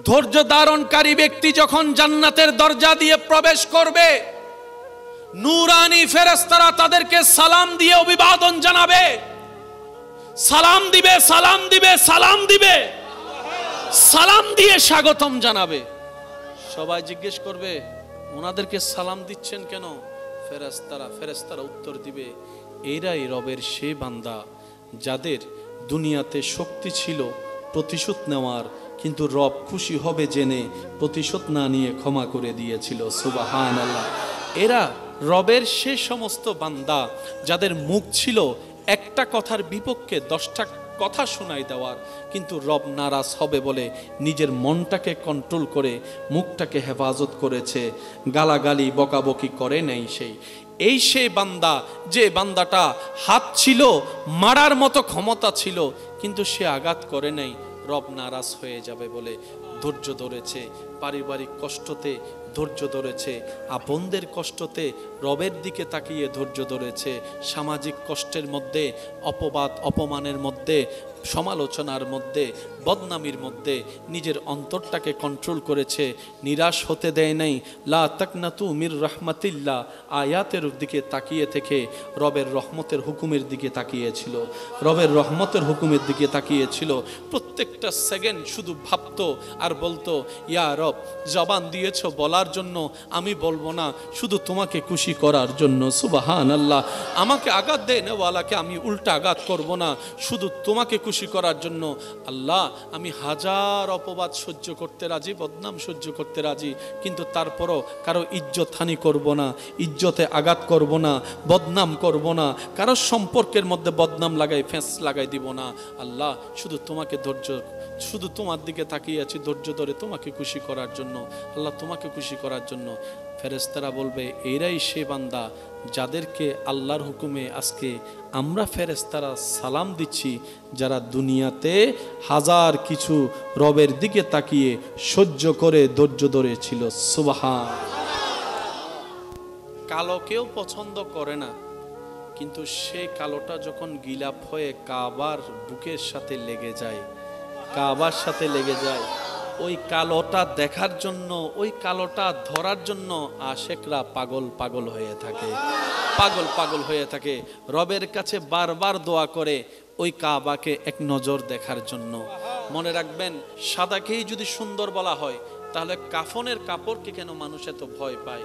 ধৈর্য ধারণকারী ব্যক্তি যখন জান্নাতের দরজা দিয়ে প্রবেশ করবে, নূরানি ফেরেশতারা তাদেরকে সালাম দিয়ে অভিবাদন জানাবে, সালাম দিবে, সালাম দিবে, সালাম দিবে, সালাম দিয়ে স্বাগতম জানাবে। সবাই জিজ্ঞেস করবে ওনাদেরকে সালাম দিচ্ছেন কেন? ফেরেশতারা উত্তর দিবে, এরাই রবের সে বান্দা যাদের দুনিয়াতে শক্তি ছিল প্রতিশোধ নেওয়ার, কিন্তু রব খুশি হবে জেনে প্রতিশোধ না নিয়ে ক্ষমা করে দিয়েছিল। সুবহানাল্লাহ। এরা রবের সে সমস্ত বান্দা যাদের মুখ ছিল একটা কথার বিপক্ষে 10টা কথা শোনাই দেওয়ার, কিন্তু রব নারাজ হবে বলে নিজের মনটাকে কন্ট্রোল করে মুখটাকে হেফাজত করেছে, গালাগালি বকাবকি করে নাই। সেই বান্দা, যে বান্দাটা হাত ছিল, মারার মতো ক্ষমতা ছিল, কিন্তু সে আঘাত করে নাই, রব নারাজ হয়ে যাবে বলে ধৈর্য ধরেছে। পারিবারিক কষ্টতে ধৈর্য ধরেছে, আপনদের কষ্টতে রবের দিকে তাকিয়ে ধৈর্য ধরেছে, সামাজিক কষ্টের মধ্যে, অপবাদ অপমানের মধ্যে, সমালোচনার মধ্যে, বদনামির মধ্যে নিজের অন্তরটাকে কন্ট্রোল করেছে, নিরাশ হতে দেয় নাই। লা তাকনাতু মির রাহমাতিল্লাহ আয়াতের দিকে তাকিয়ে থেকে রবের রহমতের হুকুমের দিকে তাকিয়েছিল, রবের রহমতের হুকুমের দিকে তাকিয়েছিল। প্রত্যেকটা সেকেন্ড শুধু ভাবতো আর বলতো, ইয়া রব, জবান দিয়েছ বলার জন্য, আমি বলবো না, শুধু তোমাকে খুশি করার জন্য। সুবহানাল্লাহ। আমাকে আঘাত দেয় নেওয়ালাকে আমি উল্টা আঘাত করব না, শুধু তোমাকে খুশি করার জন্য। আল্লাহ, আমি হাজার অপবাদ সহ্য করতে রাজি, বদনাম সহ্য করতে রাজি, কিন্তু তারপরও কারো ইজ্জত হানি করব না, ইজ্জতে আঘাত করব না, বদনাম করব না, কারো সম্পর্কের মধ্যে বদনাম লাগাই ফেঁস লাগাই দিব না। আল্লাহ, শুধু তোমাকে শুধু তোমার দিকে তাকিয়ে আছি ধৈর্য ধরে তোমাকে খুশি করার জন্য। আল্লাহ, তোমাকে খুশি করার জন্য। ফেরেশতারা বলবে, এরাই সে বান্দা যাদেরকে আল্লাহর হুকুমে আজকে আমরা ফেরেশতারা সালাম দিচ্ছি, যারা দুনিয়াতে হাজার কিছু রবের দিকে তাকিয়ে সহ্য করে ধৈর্য ধরেছিল। সুবহান। কালো কেউ পছন্দ করে না, কিন্তু সেই কালোটা যখন গিলাপ হয়ে কাবার বুকের সাথে লেগে যায়, কাবার সাথে লেগে যায়, ওই কালোটা দেখার জন্য, ওই কালোটা ধরার জন্য আশেকরা পাগল হয়ে থাকে, পাগল হয়ে থাকে। রবের কাছে বারবার দোয়া করে ওই কাবাকে এক নজর দেখার জন্য। মনে রাখবেন, সাদাকেই যদি সুন্দর বলা হয়, তাহলে কাফনের কাপড়কে কেন মানুষ এত ভয় পায়?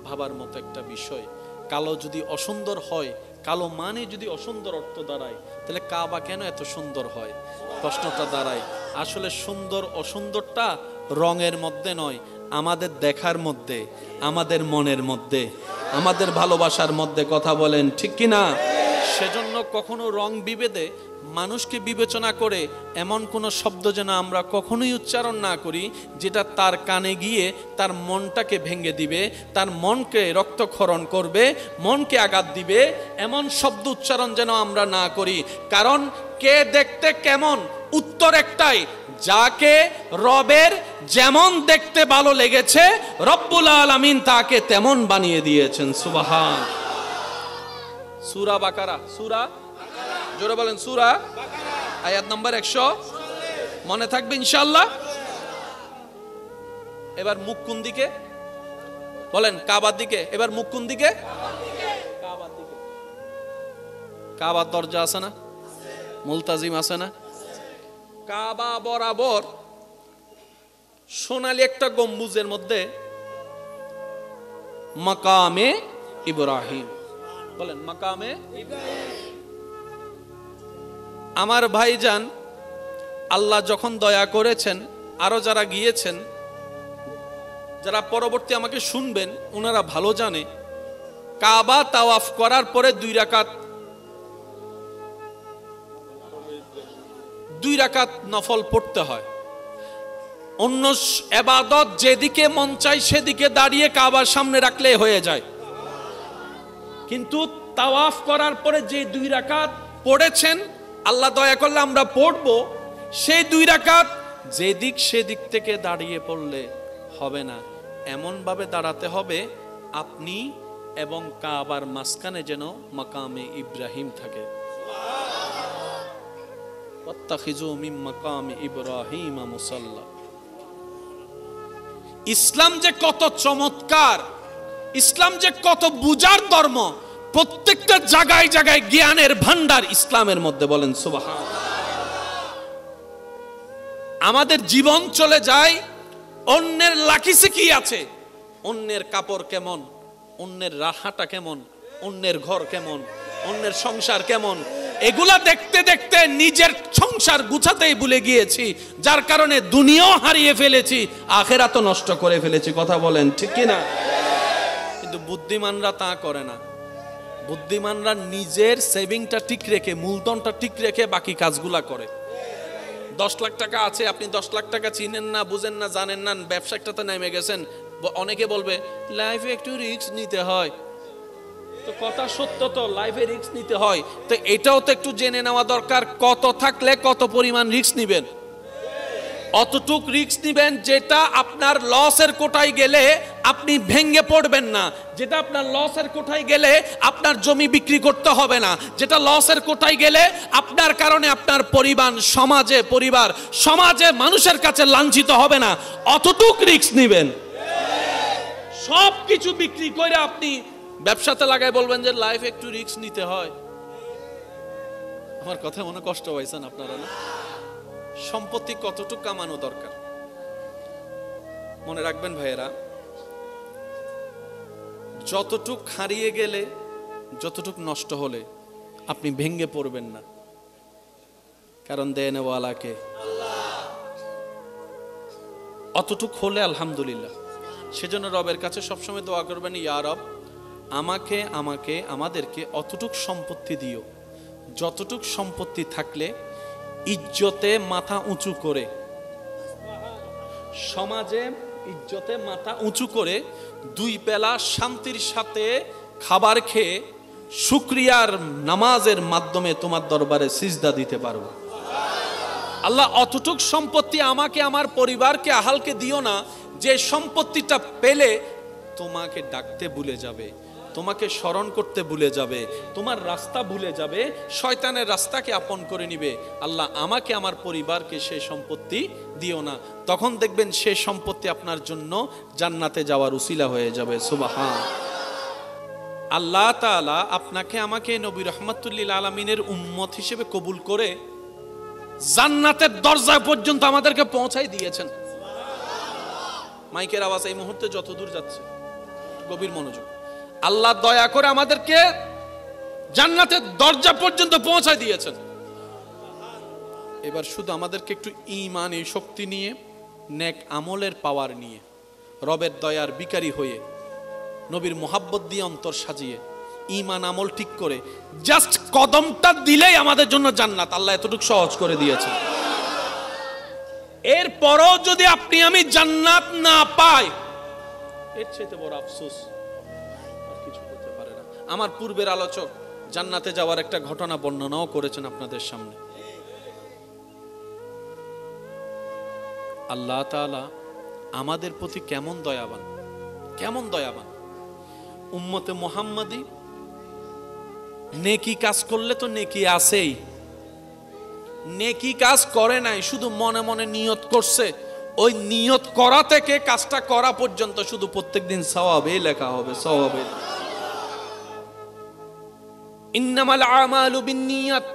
ভাবার মতো একটা বিষয়। কালো যদি অসুন্দর হয়, কালো মানে যদি অসুন্দর অর্থ দাঁড়ায়, তাহলে কাবা কেন এত সুন্দর হয়? প্রশ্নটা দাঁড়ায়। আসলে সুন্দর অসুন্দরটা রঙের মধ্যে নয়, আমাদের দেখার মধ্যে, আমাদের মনের মধ্যে, আমাদের ভালোবাসার মধ্যে। কথা বলেন ঠিক কিনা? সেজন্য কখনো রং বিভেদে মানুষকে বিবেচনা করে এমন কোনো শব্দ যেন আমরা কখনোই উচ্চারণ না করি যেটা তার কানে গিয়ে তার মনটাকে ভেঙে দিবে, তার মনকে রক্তক্ষরণ করবে, মনকে আঘাত দিবে। এমন শব্দ উচ্চারণ যেন আমরা না করি। কারণ কে দেখতে কেমন, উত্তর একটাই, যাকে রবের যেমন দেখতে ভালো লেগেছে রব্বুল আলামিন তাকে তেমন বানিয়ে দিয়েছেন। সুবহান। সূরা বাকারা, সূরা জোরে বলেন, সূরা আয়াত নাম্বার 100 মনে থাকবে ইনশাআল্লাহ। এবার মুখ কোন দিকে বলেন? কাবার দিকে। এবার মুখ কোন দিকে? কাবার দিকে। কাবার দরজা আছে না? মুলতাজিম আছে না? কাবা বরাবর সোনালী একটা গম্বুজের মধ্যে মাকামে ইব্রাহিম। বলেন মাকামে ইব্রাহিম। আমার ভাইজান, আল্লাহ যখন দয়া করেছেন, আরো যারা গিয়েছেন, যারা পরবর্তী আমাকে শুনবেন, ওনারা ভালো জানে, কাবা তাওয়াফ করার পরে 2 রাকাত নফল পড়তে হয়। অন্য ইবাদত যেদিকে মন চায় সেদিকে দাঁড়িয়ে কাবার সামনে রাখলে হয়ে যায়, কিন্তু তাওয়াফ করার পরে যে 2 রাকাত পড়েছেন, আল্লাহ দয়া করলে আমরা পড়ব, সেই 2 রাকাত যেদিক সেদিক থেকে দাঁড়িয়ে পড়লে হবে না, এমন ভাবে দাঁড়াতে হবে আপনি এবং কাবার মাঝখানে যেন মাকামে ইব্রাহিম থাকে। ওয়াত্তাখিযু মিন মাকামে ইব্রাহিম মুসাল্লা। ইসলাম যে কত চমৎকার, ইসলাম যে কত বুঝার ধর্ম, প্রত্যেকটা জায়গায় জায়গায় জ্ঞানের ভান্ডার ইসলামের মধ্যে। বলেন সুবহানাল্লাহ। আমাদের জীবন চলে যায় অন্যের লাকিসে কি আছে, অন্যের কাপড় কেমন, অন্যের রাহাটা কেমন, অন্যের ঘর কেমন, অন্যের সংসার কেমন, এগুলা দেখতে দেখতে নিজের সংসার গুছাতেই ভুলে গিয়েছি, যার কারণে দুনিয়াও হারিয়ে ফেলেছি, আখিরাতও নষ্ট করে ফেলেছি। কথা বলেন ঠিক কি না? কিন্তু বুদ্ধিমানরা তা করে না। বুদ্ধিমানরা নিজের সেভিংটা ঠিক রেখে, মূলধনটা ঠিক রেখে বাকি কাজগুলা করে। 10 লাখ টাকা আছে, আপনি 10 লাখ টাকা চিনেন না, বুঝেন না, জানেন না, ব্যবসা একটাতে নেমে গেছেন। অনেকে বলবে লাইফে একটু রিস্ক নিতে হয়। তো কথা সত্য, তো লাইফে রিস্ক নিতে হয়, তো এটাও তো একটু জেনে নেওয়া দরকার, কত থাকলে কত পরিমাণ রিস্ক নিবেন। অতটুক রিস্ক নিবেন যেটা আপনার লসের কোটায় গেলে আপনি ভেঙে পড়বেন না, যেটা আপনার লসের কোটায় গেলে আপনার জমি বিক্রি করতে হবে না, যেটা লসের কোটায় গেলে আপনার কারণে আপনার সমাজে মানুষের কাছে লাঞ্ছিত হবে না, অতটুক রিস্ক নিবেন। সব কিছু বিক্রি করে আপনি ব্যবসাতে লাগাই বলবেন যে লাইফ একটু রিস্ক নিতে হয়। আমার কথা মনে কষ্ট পাইছেন আপনারা না? সম্পত্তি কতটুকু কামানো দরকার মনে রাখবেন ভাইয়েরা। যতটুক হারিয়ে গেলে, যতটুক নষ্ট হলে আপনি ভেঙে পড়বেন না, কারণ দেনওয়ালাকে অতটুক হলে আলহামদুলিল্লাহ। সেজন্য রবের কাছে সবসময় দোয়া করবেন, ইয়া রব আমাদেরকে অতটুক সম্পত্তি দিও, যতটুক সম্পত্তি থাকলে ইজ্জতে মাথা উঁচু করে, সমাজে ইজ্জতে মাথা উঁচু করে 2 বেলা শান্তির সাথে খাবার খেয়ে শুকরিয়ার নামাজের মাধ্যমে তোমার দরবারে সিজদা দিতে পারবো। আল্লাহ অতটুক সম্পত্তি আমাকে, আমার পরিবারকে, আহালকে দিও না যে সম্পত্তিটা পেলে তোমাকে ডাকতে ভুলে যাবে, তোমাকে স্মরণ করতে ভুলে যাবে, তোমার রাস্তা ভুলে যাবে, শয়তানের রাস্তাকে আপন করে নিবে। আল্লাহ আমাকে, আমার পরিবারকে সেই সম্পত্তি দিও না। তখন দেখবেন সেই সম্পত্তি আপনার জন্য জান্নাতে যাওয়ার উসিলা হয়ে যাবে। সুবহান আল্লাহ তাআলা আপনাকে আমাকে নবী রাহমাতুল লিল আলামিনের উম্মত হিসেবে কবুল করে জান্নাতের দরজা পর্যন্ত আমাদেরকে পৌঁছাই দিয়েছেন। মাইকের আওয়াজ এই মুহূর্তে যত দূর যাচ্ছে, গভীর মনোযোগ। আল্লাহ দয়া করে আমাদেরকে জান্নাতের দরজা পর্যন্ত পৌঁছায় দিয়েছেন। এবার শুধু আমাদেরকে একটু ঈমান, এই শক্তি নিয়ে, নেক আমলের পাওয়ার নিয়ে, রবের দয়ার বিকারী হয়ে, নবীর মোহাব্বত দিয়ে অন্তর সাজিয়ে, ঈমান আমল ঠিক করে জাস্ট কদমটা দিলেই আমাদের জন্য জান্নাত। আল্লাহ এতটুকু সহজ করে দিয়েছেন। এরপরও যদি আপনি আমি জান্নাত না পাই, এর চেয়ে বড় আফসোস আর কিছু হতে পারে না। আমার পূর্বের আলোচক জান্নাতে যাওয়ার একটা ঘটনা বর্ণনাও করেছেন আপনাদের সামনে। আল্লাহ তাআলা আমাদের প্রতি কেমন দয়াবান, কেমন দয়াবান। উম্মতে মুহাম্মাদি নেকি কাজ করলে তো নেকি আছেই, নেকি কাজ করে নাই, শুধু মনে মনে নিয়ত করছে, ওই নিয়ত করা থেকে কাজটা করা পর্যন্ত শুধু প্রত্যেকদিন সওয়াবে লেখা হবে, সওয়াবে। ইন্নামাল আমালু বিন্নিয়াত।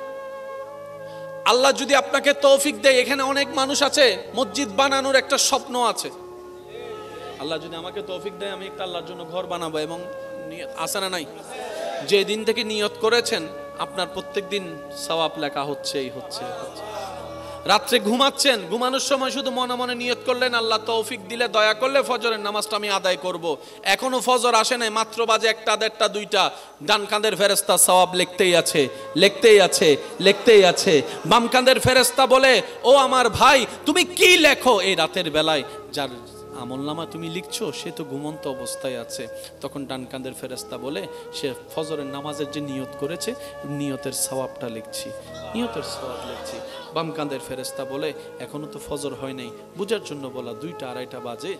আল্লাহ যদি আপনাকে তৌফিক দেয়, এখানে অনেক মানুষ আছে মসজিদ বানানোর একটা স্বপ্ন আছে, আল্লাহ যদি আমাকে তৌফিক দেয় আমি একটা আল্লাহর জন্য ঘর বানাবো, এবং নিয়ত আছে না নাই? যে দিন থেকে নিয়ত করেছেন আপনার প্রত্যেকদিন সওয়াব লেখা হচ্ছেই হচ্ছে। রাত্রে ঘুমাচ্ছেন, ঘুমানোর সময় শুধু মনে মনে নিয়ত করলেন আল্লাহ তৌফিক দিলে, দয়া করলে ফজরের নামাজটা আমি আদায় করব। এখনো ফজর আসে নাই, মাত্র বাজে 1টা, 1:30, 2টা। ডান কাঁধের ফেরেশতা সওয়াব লিখতেই আছে, লিখতেই আছে, লিখতেই আছে। বাম কাঁধের ফেরেশতা বলে, ও আমার ভাই তুমি কি লেখো এই রাতের বেলায়? যার আমলনামা তুমি লিখছো সে তো ঘুমন্ত অবস্থায় আছে। তখন ডান কাঁধের ফেরেশতা বলে, সে ফজরের নামাজের যে নিয়ত করেছে নিয়তের সওয়াবটা লিখছি, নিয়তের সওয়াব লিখছি। বাম কাঁধের ফেরেশতা বলে, এখনো তো ফজর হয় নাই, বুঝার জন্য বলা 2টা 2:30 বাজে,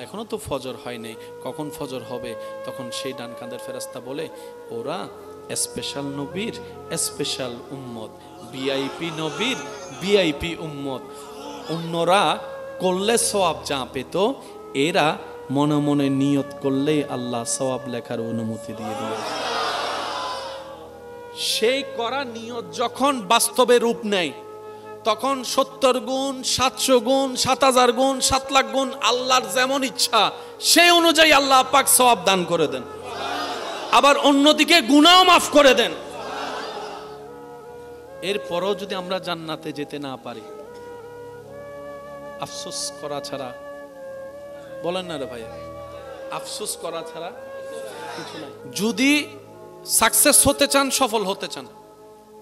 এখনো তো ফজর হয় নাই, কখন ফজর হবে? তখন সেই ডান কাঁধের ফেরেশতা বলে, ওরা স্পেশাল নবীর স্পেশাল উম্মত, ভিআইপি নবীর ভিআইপি উম্মত, অন্যরা করলে সওয়াব যা পেত এরা মনে মনে নিয়ত করলেই আল্লাহ সওয়াব লেখার অনুমতি দিয়ে দিবে। সেই করা নিয়ত যখন বাস্তবে রূপ নেয় তখন 70 গুণ, 700 গুণ, 7000 গুণ, 7 লাখ গুণ, আল্লাহর যেমন ইচ্ছা সেই অনুযায়ী আল্লাহ পাক সওয়াব দান করে দেন। আবার অন্যদিকে গুনাহও মাফ করে দেন। এরপরও যদি আমরা জান্নাতে যেতে না পারি, আফসোস করা ছাড়া, বলেন না রে ভাই, আফসোস করা ছাড়া কিছু নাই। যদি সাকসেস হতে চান, সফল হতে চান,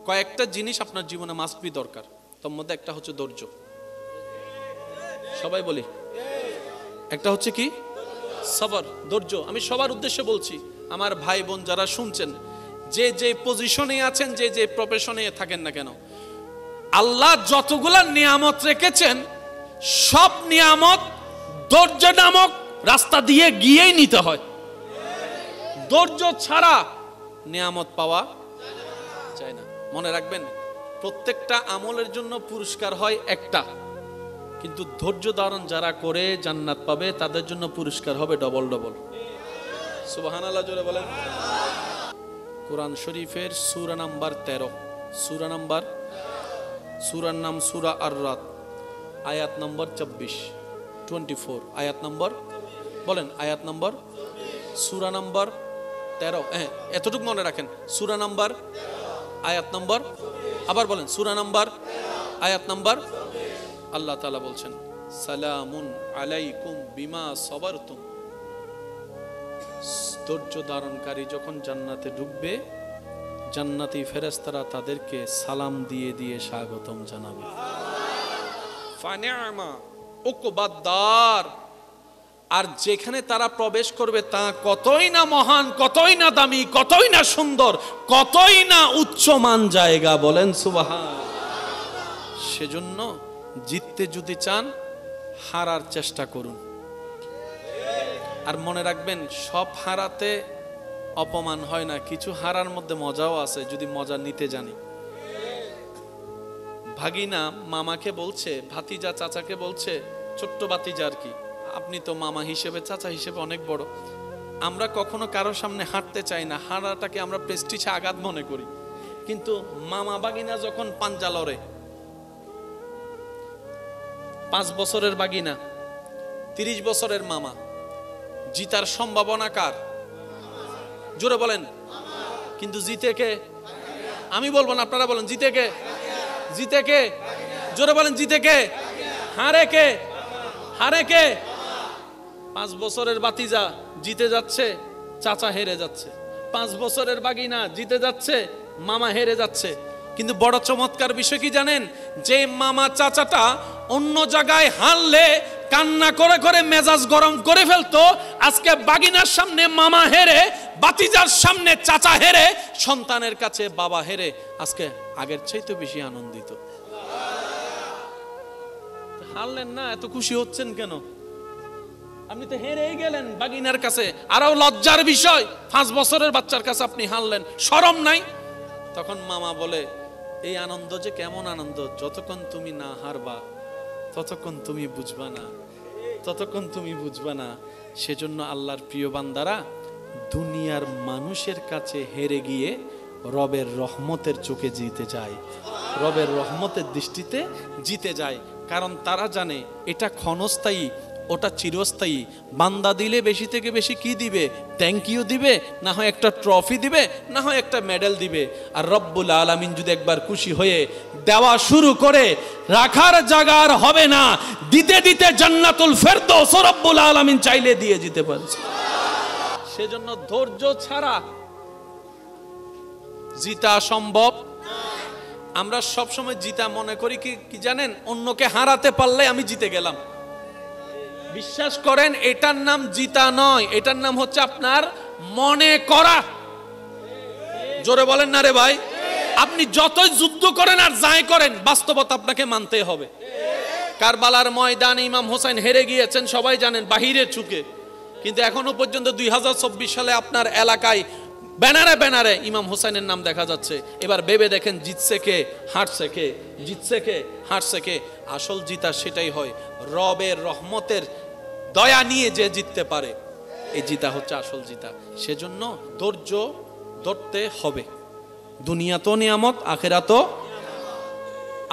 কয়েকটা জিনিস আপনার জীবনে মাস্ট বি দরকার। তার মধ্যে একটা হচ্ছে ধৈর্য। সবাই বলি, একটা হচ্ছে কি? সবর, ধৈর্য। আমি সবার উদ্দেশ্যে বলছি, আমার ভাই বোন যারা শুনছেন, যে যে পজিশনে আছেন, যে যে প্রফেশনে থাকেন না কেন, আল্লাহ যতগুলা নিয়ামত রেখেছেন সব নিয়ামত ধৈর্য নামক রাস্তা দিয়ে গিয়েই নিতে হয়। ধৈর্য ছাড়া নিয়ামত পাওয়া যায় না। মনে রাখবেন, প্রত্যেকটা আমলের জন্য পুরস্কার হয় একটা, কিন্তু ধৈর্য ধারণ যারা করে জান্নাত পাবে তাদের জন্য পুরস্কার হবে ডবল ডবল। সুবহানাল্লাহ জোরে বলেন। কোরআন শরীফের সূরা নাম্বার 13, সূরা নাম্বার, সূরার নাম সূরা আর-রাদ, আয়াত নম্বর 24, আয়াত নম্বর, বলেন আয়াত নম্বর, সূরা নম্বর 13। হ্যাঁ, এতটুকু মনে রাখেন, সূরা নাম্বার, আয়াত নম্বর, আবার বলেন সূরা নাম্বার, আয়াত নম্বর। আল্লাহ তাআলা বলছেন, সালামুন আলাইকুম বিমা সাবারতুম। ধৈর্য ধারণকারী যখন জান্নাতে ঢুকবে, জান্নাতি ফেরেশতারা তাদেরকে সালাম দিয়ে দিয়ে স্বাগতম জানাবে। ফানিআমা উকবাদ্দার। আর যেখানে তারা প্রবেশ করবে তা কতই না মহান, কতই না দামি, কতই না সুন্দর, কতই না উচ্চমান জায়গা, বলেন সুবহান। সেজন্য জিততে যদি চান, হারার চেষ্টা করুন। আর মনে রাখবেন, সব হারাতে অপমান হয় না, কিছু হারার মধ্যে মজাও আছে যদি মজা নিতে জানি। ভাগিনা মামাকে বলছে, ভাতিজা চাচাকে বলছে, ছোট্ট ভাতিজা আর কি, আপনি তো মামা হিসেবে, চাচা হিসেবে অনেক বড়, আমরা কখনো কারোর সামনে হাঁটতে চাই না, হাঁটাটাকে আমরা প্রেস্টিজে আঘাত মনে করি। কিন্তু মামা ভাগিনা যখন পাঞ্জা লড়ে, 5 বছরের ভাগিনা 30 বছরের মামা, জিতার সম্ভাবনা কার? জোরে বলেন। কিন্তু জিতে কে? আমি বলবো না, আপনারা বলেন, জিতে কে? জিতে কে? জোরে বলেন, জিতে কে? হারে কে? হারে কে? 5 বছরের ভাতিজা জিতে যাচ্ছে, চাচা হেরে যাচ্ছে। 5 বছরের ভাগিনা জিতে যাচ্ছে, মামা হেরে যাচ্ছে। কিন্তু বড় চমৎকার বিষয় কি জানেন? যে মামা চাচাটা অন্য জায়গায় হারলে কান্না করে করে মেজাজ গরম করে ফেলতো, আজকে বাগিনার সামনে মামা হেরে, ভাতিজার সামনে চাচা হেরে, সন্তানের কাছে বাবা হেরে, আজকে আগের চাইতে বেশি আনন্দিত। হারলেন না, এত খুশি হচ্ছেন কেন? আপনি তো হেরেই গেলেন বাগিনার কাছে। আরো লজ্জার বিষয়, 5 বছরের বাচ্চার কাছে আপনি হারলেন, শরম নাই? তখন মামা বলে, এই আনন্দ যে কেমন আনন্দ, যতক্ষণ তুমি না হারবা ততক্ষণ তুমি বুঝবা না, ততক্ষণ তুমি বুঝবা না। সেজন্য আল্লাহর প্রিয় বান্দারা দুনিয়ার মানুষের কাছে হেরে গিয়ে রবের রহমতের চোখে জিতে যায়, রবের রহমতের দৃষ্টিতে জিতে যায়। কারণ তারা জানে এটা ক্ষণস্থায়ী, ওটা চিরস্থায়ী। বান্দা দিলে বেশি থেকে বেশি কি দিবে? থ্যাংক ইউ দিবে, না হয় একটা ট্রফি দিবে, না হয় একটা মেডেল দিবে। আর রব্বুল আলামিন যদি একবার খুশি হয়ে দেওয়া শুরু করে, রাখার জায়গা আর হবে না, দিতে দিতে জান্নাতুল ফেরদৌস রব্বুল আলামিন চাইলে দিয়ে দিতে পারে। সেজন্য ধৈর্য ছাড়া জিতা সম্ভব। আমরা সব সময় জিতা মনে করি কি জানেন? অন্যকে হারাতে পারলে আমি জিতে গেলাম। বিশ্বাস করেন, এটার নাম জিতা নয়, এটার নাম হচ্ছে আপনার মনে করা। জোরে বলেন না রে ভাই। আপনি যতই যুদ্ধ করেন আর যাই করেন, বাস্তবতা আপনাকে মানতে হবে। কারবালার ময়দানে ইমাম হোসেন হেরে গিয়েছেন, সবাই জানেন, বাহিরের চুকে। কিন্তু এখনো পর্যন্ত 2024 সালে আপনার এলাকায় ব্যানারে ব্যানারে ইমাম হোসেনের নাম দেখা যাচ্ছে। এবার ভেবে দেখেন, জিতছে কে, হারছে কে? জিতছে কে, হারছে কে? আসল জিতা সেটাই হয় রবের রহমতের দয়া নিয়ে যে জিততে পারে, এই জিতা হচ্ছে আসল জিতা। সেজন্য ধৈর্য ধরতে হবে। দুনিয়া তো নিয়ামত, আখিরাতও।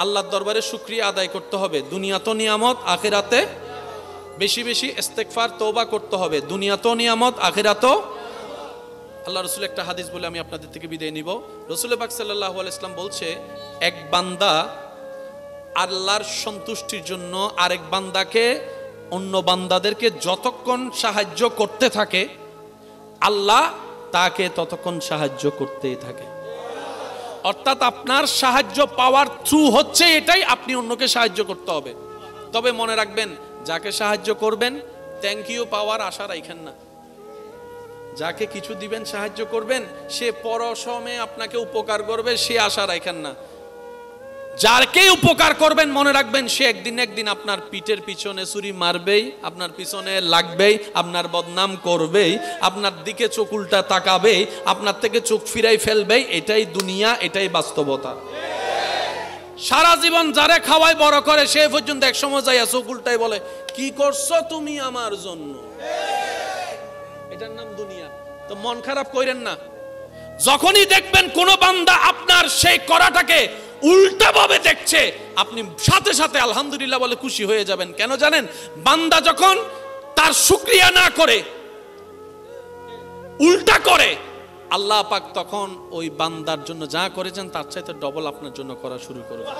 আল্লাহর দরবারে শুকরিয়া আদায় করতে হবে। দুনিয়া তো নিয়ামত, আখিরাতে বেশি বেশি ইস্তেগফার তওবা করতে হবে। দুনিয়া তো নিয়ামত, আখিরাতও। আল্লাহ রাসূল একটা হাদিস বলে আমি আপনাদের থেকে বিদায় নিব। রাসূল পাক সাল্লাল্লাহু আলাইহি ওয়াসাল্লাম বলছে, এক বান্দা আল্লাহর সন্তুষ্টির জন্য আরেক বান্দাকে, অন্য বান্দাদেরকে যতক্ষণ সাহায্য করতে থাকে, আল্লাহ তাকে ততক্ষণ সাহায্য করতেই থাকে। অর্থাৎ আপনার সাহায্য পাওয়ার থ্রু হচ্ছে এটাই, আপনি অন্যকে সাহায্য করতে হবে। তবে মনে রাখবেন, যাকে সাহায্য করবেন থ্যাংক ইউ পাওয়ার আশা রাখেন না। যাকে কিছু দিবেন, সাহায্য করবেন, সে পরসময়ে আপনাকে উপকার করবে, সে আশা রাখেন না। যারকে উপকার করবেন মনে রাখবেন, সে একদিন একদিন আপনার পিঠের পিছনে ছুরি মারবেই, আপনার পিছনে লাগবেই, আপনার বদনাম করবেই, আপনার দিকে চোখ উল্টা তাকাবেই, আপনার থেকে চোখ ফিরাই ফেলবেই। এটাই দুনিয়া, এটাই বাস্তবতা। সারা জীবন যারে খাওয়াই বড় করে, সে পর্যন্ত এক সময় যাইয়া চোখ উল্টাই বলে, কি করছো তুমি আমার জন্য? এটার নাম দুনিয়া। তো মন খারাপ কইরেন না। যখনই দেখবেন কোন বান্দা আপনার সেই করাটাকে উল্টা ভাবে দেখছে, আপনি সাথে সাথে আলহামদুলিল্লাহ বলে খুশি হয়ে যাবেন। কেন জানেন? বান্দা যখন তার শুকরিয়া না করে, উল্টা করে, আল্লাহ পাক তখন ওই বান্দার জন্য যা করেছেন তার চাইতে ডবল আপনার জন্য করা শুরু করবে।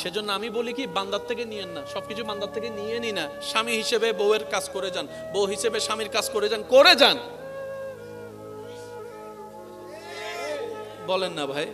সেজন্য আমি বলি কি, বান্দার থেকে নিয়েন না, সবকিছু বান্দার থেকে নিয়ে নি না। স্বামী হিসেবে বউয়ের কাজ করে যান, বউ হিসেবে স্বামীর কাজ করে যান, করে যান। বলেন না ভাই?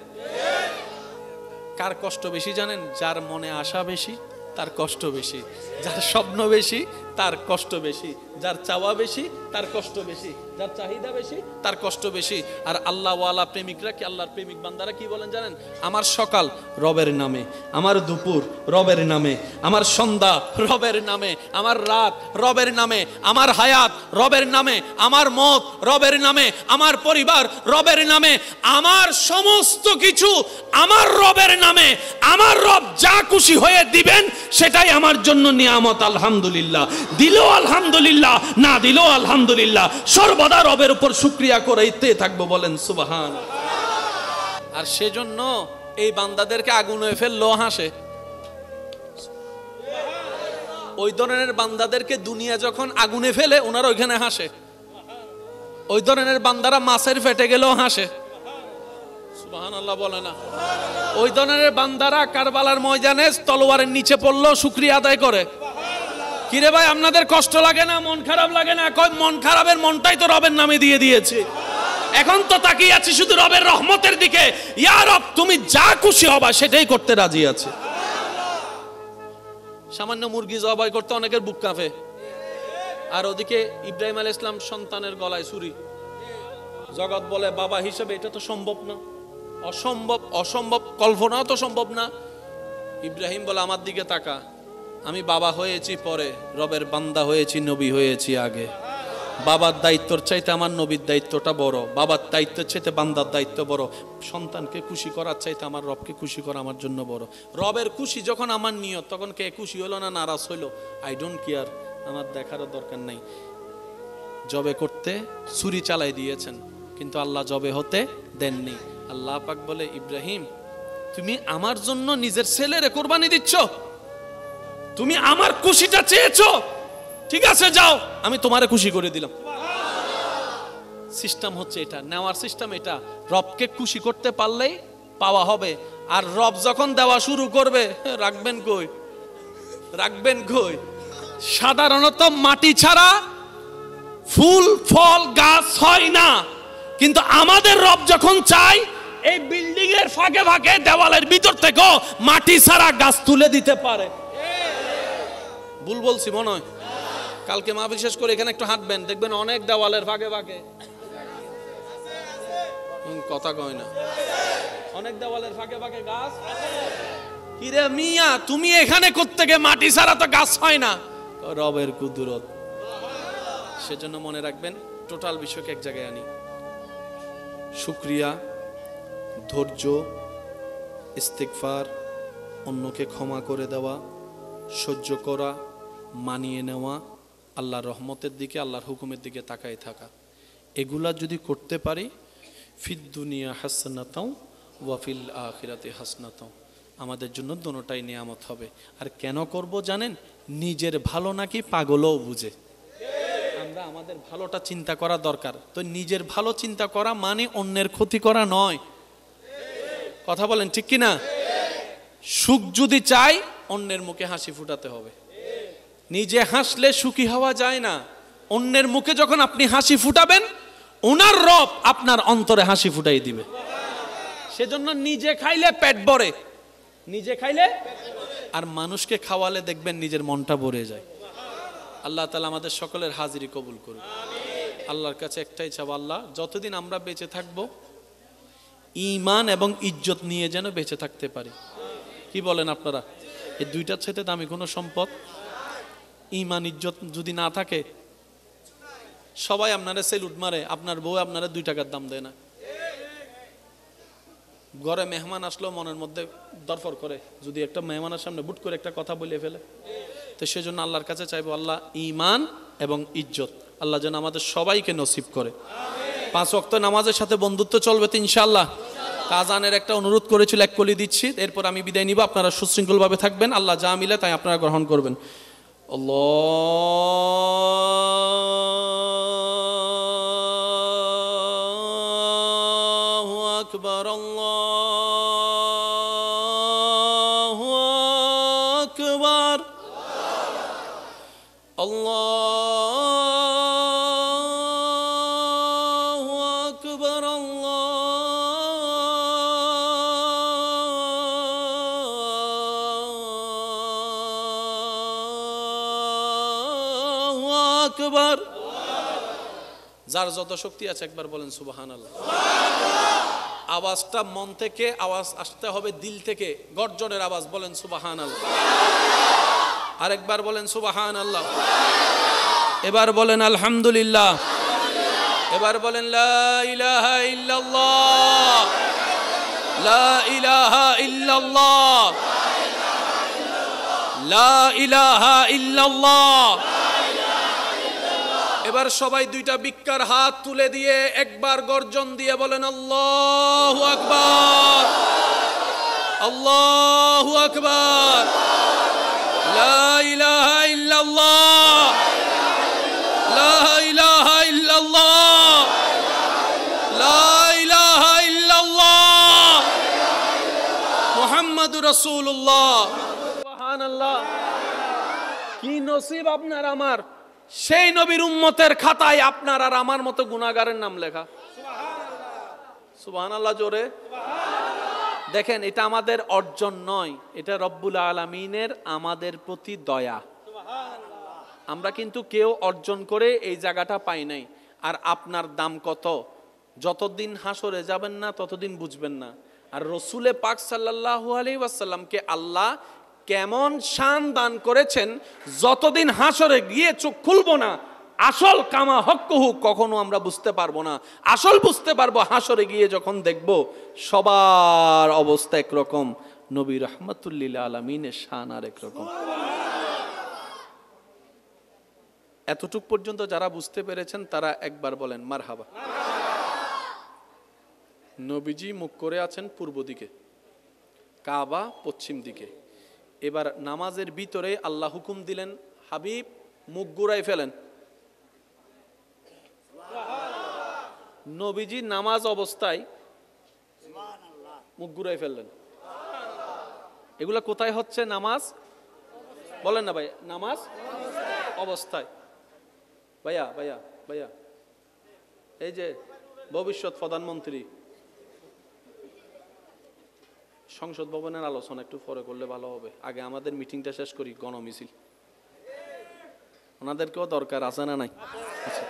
কার কষ্ট বেশি জানেন? যার মনে আশা বেশি তার কষ্ট বেশি, যার স্বপ্ন বেশি তার কষ্ট বেশি, যার চাওয়া বেশি তার কষ্ট বেশি, যার চাহিদা বেশি তার কষ্ট বেশি। আর আল্লাহ ওয়ালা প্রেমিকরা কি, আল্লাহর প্রেমিক বান্দারা কি বলেন জানেন? আমার সকাল রবের নামে, আমার দুপুর রবের নামে, আমার সন্ধ্যা রবের নামে, আমার রাত রবের নামে, আমার হায়াত রবের নামে, আমার মত রবের নামে, আমার পরিবার রবের নামে, আমার সমস্ত কিছু আমার রবের নামে। আমার রব যা খুশি হয়ে দিবেন সেটাই আমার জন্য নিয়ামত। আলহামদুলিল্লাহ, দিলেও আলহামদুলিল্লাহ, না দিলেও আলহামদুলিল্লাহ, সর্বদা রবের উপর শুকরিয়া করাইতে থাকবো। বলেন সুবহানাল্লাহ। আর সেজন্য এই বান্দাদেরকে আগুনে ফেললেও হাসে। ওই ধরনের বান্দাদেরকে দুনিয়া যখন আগুনে ফেলে, ওনারা ওইখানে হাসে। ওই ধরনের বান্দারা মাছের পেটে গেলেও হাসে। সুবহানাল্লাহ বলে না? ওই ধরনের বান্দারা কারবালার ময়দানে তলোয়ারের নিচে পড়লেও শুকরিয়া আদায় করে। কিরে ভাই, আপনাদের কষ্ট লাগে না? মন খারাপ লাগে না? কয় মন খারাপের মনটাই তো রবের নামে দিয়ে দিয়েছে। এখন তো তাকিয়ে আছি শুধু রবের রহমতের দিকে। ইয়া রব, তুমি যা খুশি হবা সেটাই করতে রাজি আছে। সামান্য মুরগি জবাই করতে অনেকের বুক কাঁপে, আর ওদিকে ইব্রাহিম আলাইহিস সালাম সন্তানের গলায় ছুরি। জগৎ বলে বাবা হিসেবে এটা তো সম্ভব না, অসম্ভব, অসম্ভব, কল্পনাও তো সম্ভব না। ইব্রাহিম বলে আমার দিকে তাকা, আমি বাবা হয়েছি পরে, রবের বান্দা হয়েছি, নবী হয়েছি আগে। বাবার দায়িত্বর চাইতে আমার নবীর দায়িত্বটা বড়, বাবার দায়িত্বের চাইতে বান্দার দায়িত্ব বড়। সন্তানকে খুশি করার চাইতে আমার রবকে খুশি করা আমার জন্য বড়। রবের খুশি যখন আমার নিয়ত, তখন কে খুশি হলো না নারাজ হইলো, আই ডোন্ট কেয়ার, আমার দেখারও দরকার নাই। জবে করতে ছুরি চালাই দিয়েছেন, কিন্তু আল্লাহ জবে হতে দেননি। আল্লাহ পাক বলে, ইব্রাহিম তুমি আমার জন্য নিজের ছেলেরে কোরবানি দিচ্ছ, তুমি আমার খুশিটা চেয়েছো, ঠিক আছে যাও, আমি তোমারে খুশি করে দিলাম। সিস্টেম হচ্ছে এটা, নেওয়ার সিস্টেম এটা। রবকে খুশি করতে পারলেই পাওয়া হবে। আর রব যখন দেওয়া শুরু করবে, রাখবেন কই, রাখবেন কই? সাধারণত মাটি ছাড়া ফুল ফল গাছ হয় না, কিন্তু আমাদের রব যখন চায়, এই বিল্ডিং এর ফাঁকে ফাঁকে দেওয়ালের ভিতর থেকেও মাটি ছাড়া গাছ তুলে দিতে পারে। ভুল বলছি মনে হয়? কালকে মা বিশেষ করে এখানে একটু হাঁটবেন, দেখবেন অনেক দেওয়ালের ফাঁকে ফাঁকে, কথা কয় না, অনেক দেওয়ালের ফাঁকে ফাঁকে গাছ। কিরে মিয়া, তুমি এখানে কোত্থেকে? মাটি ছাড়া তো গাছ হয় না। রবের কুদরত। সেজন্য মনে রাখবেন, টোটাল বিষয়কে এক জায়গায় আনি। শুকরিয়া, ধৈর্য, ইস্তিগফার, অন্যকে ক্ষমা করে দেওয়া, সহ্য করা, মানিয়ে নেওয়া, আল্লাহর রহমতের দিকে, আল্লাহর হুকুমের দিকে তাকায় থাকা। এগুলা যদি করতে পারি, ফিদ দুনিয়া হাসনাতাও ওয়া ফিল আখিরাতি হাসনাতাও, আমাদের জন্য দোনোটাই নিয়ামত হবে। আর কেন করব জানেন? নিজের ভালো নাকি পাগলও বুঝে। আমরা আমাদের ভালোটা চিন্তা করা দরকার। তো নিজের ভালো চিন্তা করা মানে অন্যের ক্ষতি করা নয়। কথা বলেন ঠিক কিনা? সুখ যদি চাই, অন্যের মুখে হাসি ফুটাতে হবে। নিজে হাসলে সুখী হওয়া যায় না। অন্যের মুখে যখন আপনি হাসি ফুটাবেন, ওনার রব আপনার অন্তরে হাসি ফুটাই দিবে। সেজন্য নিজে খাইলে পেট ভরে, নিজে খাইলে, আর মানুষকে খাওয়ালে দেখবেন নিজের মনটা ভরে যায়। আল্লাহ তাআলা আমাদের সকলের হাজিরি কবুল করুন। আল্লাহর কাছে একটাই চাওয়া, আল্লাহ যতদিন আমরা বেঁচে থাকবো, ঈমান এবং ইজ্জত নিয়ে যেন বেঁচে থাকতে পারি। কি বলেন আপনারা? এই দুইটার সাথে দামি কোনো সম্পদ? ঈমান ইজ্জত যদি না থাকে, সবাই আপনারা সেলুট মারে, আপনার বউ আপনারা 2 টাকার দাম দেয় না। ঘরে মেহমান আসলেও মনের মধ্যে দরফর করে, যদি একটা মেহমানের সামনে বুট করে একটা কথা বলে ফেলে। তো সেজন্য আল্লাহর কাছে চাইবো, আল্লাহ ঈমান এবং ইজ্জত আল্লাহ যেন আমাদের সবাইকে নসিব করে। 5 ওয়াক্ত নামাজের সাথে বন্ধুত্ব চলবে তো ইনশাআল্লাহ। আজানের একটা অনুরোধ করেছিল, 1 কলি দিচ্ছি, এরপর আমি বিদায় নিব। আপনারা সুশৃঙ্খলভাবে থাকবেন, আল্লাহ যা মিলে তাই আপনারা গ্রহণ করবেন। আল্লাহু আকবার, আল্লাহু আকবার, আল্লাহু আকবার, আল্লাহু আকবার। যার যত শক্তি আছে একবার বলেন সুবহানাল্লাহ। আওয়াজটা মন থেকে আওয়াজ আসতে হবে, দিল থেকে গর্জনের আওয়াজ, বলেন সুবহানাল্লাহ। আরেকবার বলেন সুবহানাল্লাহ। এবার বলেন আলহামদুলিল্লাহ। এবার বলেন লা ইলাহা ইল্লাল্লাহ, লা ইলাহা ইল্লাল্লাহ, লা ইলাহা ইল্লাল্লাহ। এবার সবাই 2টা ভিক্ষার হাত তুলে দিয়ে একবার গর্জন দিয়ে বলেন আল্লাহু আকবার, আল্লাহু আকবার, লা ইলাহা ইল্লাল্লাহ, লা ইলাহা ইল্লাল্লাহ, লা ইলাহা ইল্লাল্লাহ, মুহাম্মাদুর রাসূলুল্লাহ। সুবহানাল্লাহ। কি নসিব আপনার আমার, সেই নবীর উম্মতের খাতায় আপনার আর আমার মতো গুনাহগারের নাম লেখা। সুবহানাল্লাহ জোরে। দেখেন, এটা আমাদের অর্জন নয়, এটা রব্বুল আলামিনের আমাদের প্রতি দয়া। আমরা কিন্তু কেউ অর্জন করে এই জায়গাটা পাই নাই। আর আপনার দাম কত, যতদিন হাসরে যাবেন না ততদিন বুঝবেন না। আর রসুলে পাক সাল্লাল্লাহু আলাইহি ওয়াসাল্লামকে আল্লাহ কেমন শান দান করেছেন, যতদিন হাসরে গিয়ে চোখ খুলবো না, আসল কামা হক্কুহু কখনো আমরা বুঝতে পারবো না। আসল বুঝতে পারবো হাসরে গিয়ে যখন দেখব সবার অবস্থা একরকম, নবী রাহমাতুল লিল আলামিনের শান আর একরকম। এতটুক পর্যন্ত যারা বুঝতে পেরেছেন তারা একবার বলেন মারহাবা। নবীজি মুখ করে আছেন পূর্ব দিকে, কাবা পশ্চিম দিকে। এবার নামাজের ভিতরে আল্লাহ হুকুম দিলেন, হাবিব মুখ ঘুরাই ফেলেন। নবীজি নামাজ অবস্থায় মুখ ঘুরাই ফেললেন। এগুলা কোথায় হচ্ছে? নামাজ, বলেন না ভাই, নামাজ অবস্থায়। ভাইয়া ভাইয়া ভাইয়া, এই যে ভবিষ্যৎ প্রধানমন্ত্রী, সংসদ ভবনের আলোচনা একটু পরে করলে ভালো হবে, আগে আমাদের মিটিংটা শেষ করি। গণমিছিল ওনাদেরকেও দরকার আছে না নাই? আচ্ছা,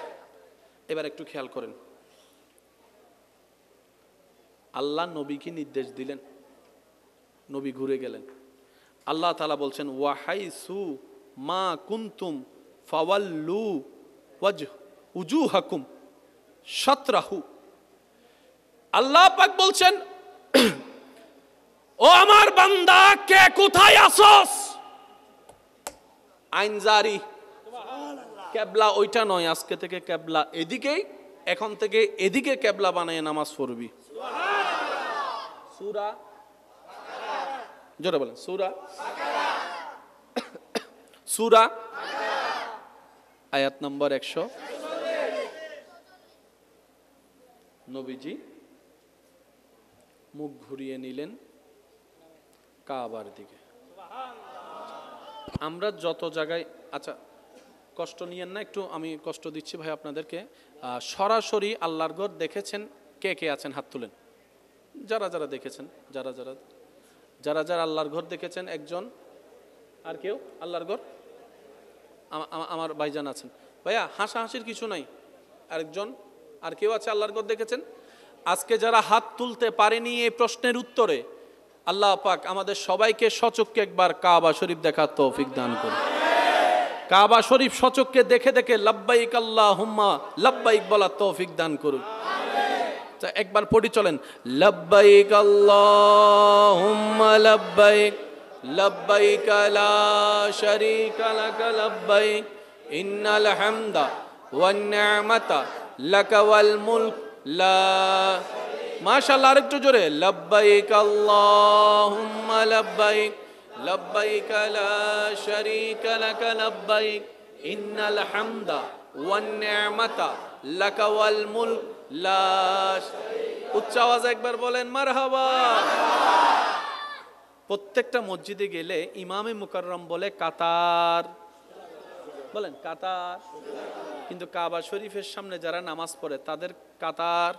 এবার একটু খেয়াল করেন, আল্লাহ নবীকে নির্দেশ দিলেন, নবী ঘুরে গেলেন। আল্লাহ তাআলা বলছেন ওয়াহাইসু মা কুনতুম ফাওয়াল্লু উজুহাকুম শাতরাহু। আল্লাহ পাক বলছেন, ও আমার বান্দা, কে কোথায় আসস? আইন জারি, কেবলা ওইটা নয়, আজকে থেকে কেবলা এদিকেই, এখন থেকে এদিকে কেবলা বানায় নামাজ পড়বি। সূরা, জোরে বলেন, সূরা, সূরা আয়াত নম্বর 100। নবীজি মুখ ঘুরিয়ে নিলেন কাবার দিকে। আমরা যত জায়গায়, আচ্ছা কষ্ট নিয়েন না, একটু আমি কষ্ট দিচ্ছি ভাই আপনাদেরকে। সরাসরি আল্লাহর ঘর দেখেছেন কে কে আছেন? হাত তুলেন। যারা যারা দেখেছেন, যারা যারা যারা যারা আল্লাহর ঘর দেখেছেন, একজন, আর কেউ? আল্লাহর ঘর আমার ভাইজান আছেন। ভাইয়া হাসাহাসির কিছু নাই। আরেকজন, আর কেউ আছে আল্লাহর ঘর দেখেছেন? আজকে যারা হাত তুলতে পারেনি এই প্রশ্নের উত্তরে, আল্লাহ পাক আমাদের সবাইকে সচক্ষে একবার কাবা শরীফ দেখার তৌফিক দান করুন। কাবা শরীফ সচক্ষে দেখে দেখে লাব্বাইক আল্লাহুম্মা লাব্বাইক বলার তৌফিক দান করুন। একবার পড়ি চলেন, লাব্বাইক আল্লাহুম্মা লাব্বাইক লাব্বাইক লা শারীকা লাক লাব্বাইক ইন্নাল হামদা ওয়ান নি'মাতা লাকা ওয়াল মুলক লা। মাশাআল্লাহ, আরেকটু জোরে, লাব্বাইক আল্লাহুম্মা লাব্বাইক লাব্বাইক লা শারীকা লাক লাব্বাইক ইন্নাল হামদা ওয়ান নি'মাতা লাকা ওয়াল মুলক লা। উচ্চ আওয়াজে একবার বলেন মারহাবা। প্রত্যেকটা মসজিদে গেলে ইমামে মুকাররম বলে কাতার, বলেন কাতার, কিন্তু কাবা শরীফের সামনে যারা নামাজ পড়ে তাদের কাতার।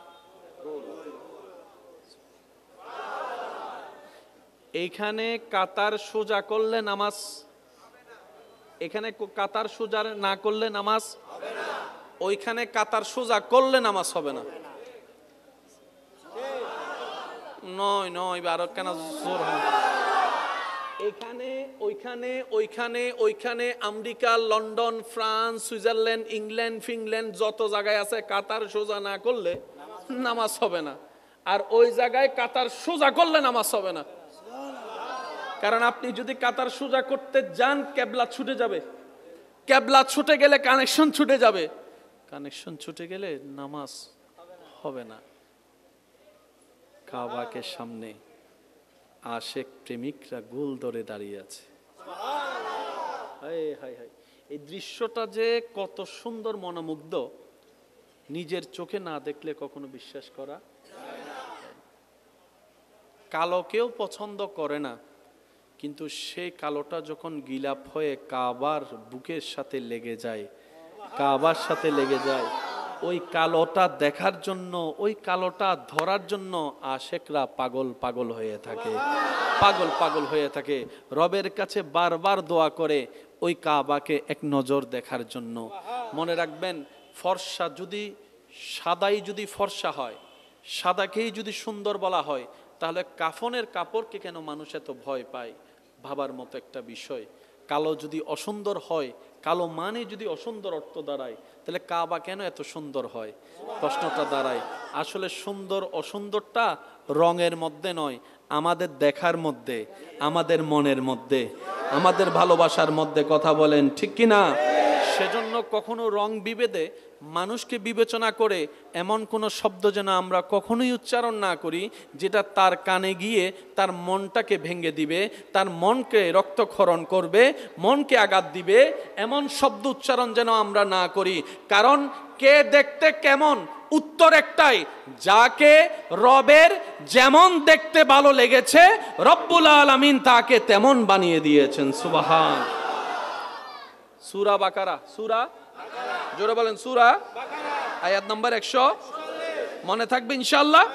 এইখানে কাতার সোজা করলে নামাজ, এখানে কাতার সোজা না করলে নামাজ হবে না, ওইখানে কাতার সোজা করলে নামাজ হবে না। নয় নয়, আরো কেন জোর হয়? এখানে ওইখানে ওইখানে ওইখানে America, London, France, Switzerland, England, Finland যত জায়গায় আছে, কাতার সোজা না করলে নামাজ হবে না। আর ওই জায়গায় কাতার সোজা করলে নামাজ হবে না। কারণ আপনি যদি কাতার সোজা করতে যান, কেবলা ছুটে যাবে। কেবলা ছুটে গেলে কানেকশন ছুটে যাবে। কানেকশন ছুটে গেলে নামাজ হবে না। কাবাকে সামনে আশেক প্রেমিকরা গোল ধরে দাঁড়িয়ে আছে। হায় হায় হায়, এই দৃশ্যটা যে কত সুন্দর, মনোমুগ্ধ, নিজের চোখে না দেখলে কখনো বিশ্বাস করা। কালো কেউ পছন্দ করে না, কিন্তু সেই কালোটা যখন গিলাপ হয়ে কাবার বুকের সাথে লেগে যায়, কাবার সাথে লেগে যায়, ওই কালোটা দেখার জন্য, ওই কালোটা ধরার জন্য আশেকরা পাগল পাগল হয়ে থাকে, পাগল পাগল হয়ে থাকে। রবের কাছে বারবার দোয়া করে ওই কাবাকে এক নজর দেখার জন্য। মনে রাখবেন, ফর্সা যদি, সাদাই যদি ফর্সা হয়, সাদাকেই যদি সুন্দর বলা হয়, তাহলে কাফনের কাপড়কে কেন মানুষ এত ভয় পায়? ভাবার মতো একটা বিষয়। কালো যদি অসুন্দর হয়, কালো মানে যদি অসুন্দর অর্থ দাঁড়ায়, তাহলে কাবা কেন এত সুন্দর হয়? প্রশ্নটা দাঁড়ায়। আসলে সুন্দর অসুন্দরটা রঙের মধ্যে নয়, আমাদের দেখার মধ্যে, আমাদের মনের মধ্যে, আমাদের ভালোবাসার মধ্যে। কথা বলেন ঠিক কিনা? সেজন্য কখনো রং বিভেদে মানুষকে বিবেচনা করে এমন কোনো শব্দ যেন আমরা কখনোই উচ্চারণ না করি যেটা তার কানে গিয়ে তার মনটাকে ভেঙে দিবে, তার মনকে রক্তক্ষরণ করবে, মনকে আঘাত দিবে। এমন শব্দ উচ্চারণ যেন আমরা না করি। কারণ কে দেখতে কেমন, উত্তর একটাই, যাকে রবের যেমন দেখতে ভালো লেগেছে রব্বুল আলামিন তাকে তেমন বানিয়ে দিয়েছেন। সুবহান। সূরা বাকারা, সূরা, জোরে বলেন, সূরা আয়াত নাম্বার 100। মনে থাকবে ইনশাআল্লাহ।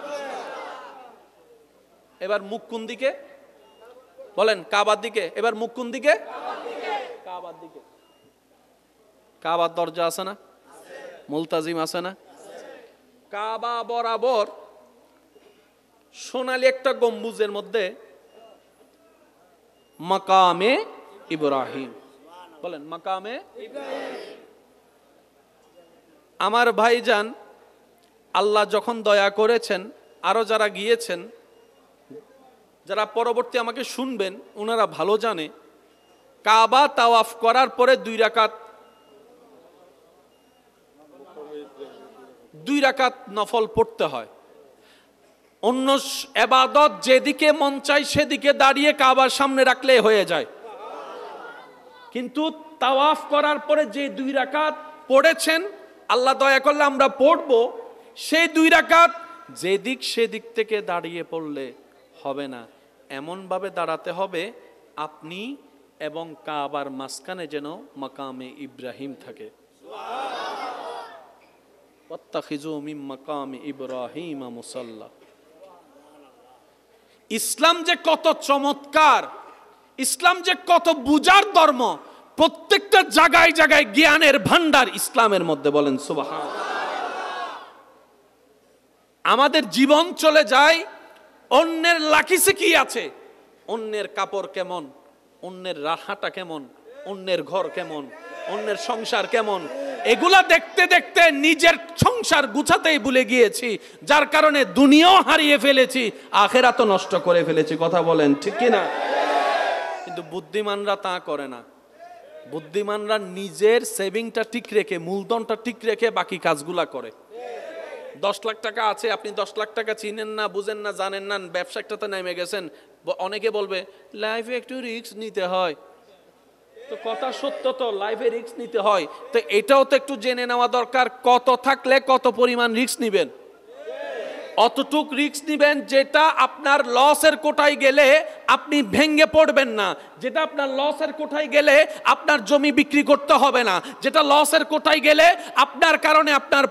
এবার মুখ কোন দিকে? বলেন কাবার দিকে। এবার মুখ কোন দিকে? কাবার দিকে। কাবার দরজা আছে না? মুলতাজিম আছে না? কাবা বরাবর সোনালী একটা গম্বুজের মধ্যে মাকামে ইব্রাহিম। বলেন মাকামে ইব্রাহিম। আমার ভাইজান, আল্লাহ যখন দয়া করেছেন, আরো যারা গিয়েছেন, যারা পরবর্তী আমাকে শুনবেন, ওনারা ভালো জানে, কাবা তাওয়াফ করার পরে 2 রাকাত 2 রাকাত নফল পড়তে হয়। অন্য ইবাদত যেদিকে মন চায় সেদিকে দাঁড়িয়ে কাবার সামনে রাখলে হয়ে যায়, কিন্তু তাওয়াফ করার পরে যে 2 রাকাত পড়েছেন, আল্লাহ দয়া করলে আমরা পড়ব, সেই 2 রাকাত যেদিক সেদিক থেকে দাঁড়িয়ে পড়লে হবে না, এমন ভাবে দাঁড়াতে হবে আপনি এবং কাবার মাঝখানে যেন মাকামে ইব্রাহিম থাকে। ওয়াত্তাখিযু মিন মাকামে ইব্রাহিম মুসাল্লা। ইসলাম যে কত চমৎকার, ইসলাম যে কত বুঝার ধর্ম, প্রত্যেকটা জায়গায় জায়গায় জ্ঞানের ভান্ডার ইসলামের মধ্যে, বলেন সুবহানাল্লাহ। আমাদের জীবন চলে যায় অন্যের লাকিসে কি আছে, অন্যের কাপড় কেমন, অন্যের রাহাটা কেমন, অন্যের ঘর কেমন, অন্যের সংসার কেমন, এগুলা দেখতে দেখতে নিজের সংসার গুছাতেই ভুলে গিয়েছি, যার কারণে দুনিয়াও হারিয়ে ফেলেছি, আখিরাতও নষ্ট করে ফেলেছি। কথা বলেন ঠিক কি না? কিন্তু বুদ্ধিমানরা তা করে না। বুদ্ধিমানরা নিজের সেভিংটা ঠিক রেখে, মূলধনটা ঠিক রেখে বাকি কাজগুলা করে। 10 লাখ টাকা আছে, আপনি 10 লাখ টাকা চিনেন না, বুঝেন না, জানেন না, ব্যবসা একটাতে নেমে গেছেন। অনেকে বলবে লাইফে একটু রিস্ক নিতে হয়, তো কথা সত্য, তো লাইফে রিস্ক নিতে হয়, তো এটাও তো একটু জেনে নেওয়া দরকার, কত থাকলে কত পরিমাণ রিস্ক নিবেন। অতটুক রিস্ক নিবেন যেটা আপনার লসের কোটায় গেলে আপনি ভেঙে পড়বেন না, যেটা আপনার লসের কোটায় গেলে আপনার জমি বিক্রি করতে হবে না, যেটা লসের কোটায় গেলে আপনার কারণে আপনার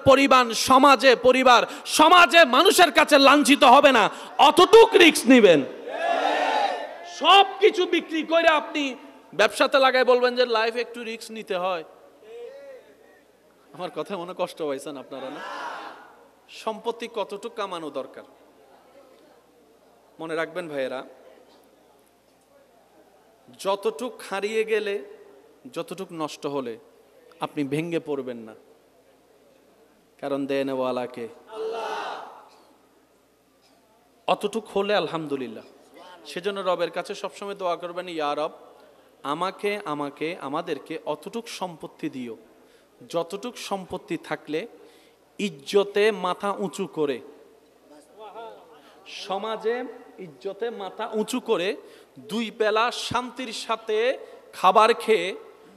সমাজে মানুষের কাছে লাঞ্ছিত হবে না, অতটুক রিস্ক নিবেন। সব কিছু বিক্রি করে আপনি ব্যবসাতে লাগাই বলবেন যে লাইফে একটু রিস্ক নিতে হয়। আমার কথা মনে কষ্ট পাইছেন আপনারা না? সম্পত্তি কতটুকু কামানো দরকার মনে রাখবেন ভাইয়েরা। যতটুক হারিয়ে গেলে, যতটুক নষ্ট হলে আপনি ভেঙে পড়বেন না, কারণ দেনওয়ালাকে আল্লাহ। অতটুক হলে আলহামদুলিল্লাহ। সেজন্য রবের কাছে সবসময় দোয়া করবেন, ইয়া রব আমাদেরকে অতটুক সম্পত্তি দিও, যতটুক সম্পত্তি থাকলে ইজ্জতে মাথা উঁচু করে, সমাজে ইজ্জতে মাথা উঁচু করে 2 বেলা শান্তির সাথে খাবার খেয়ে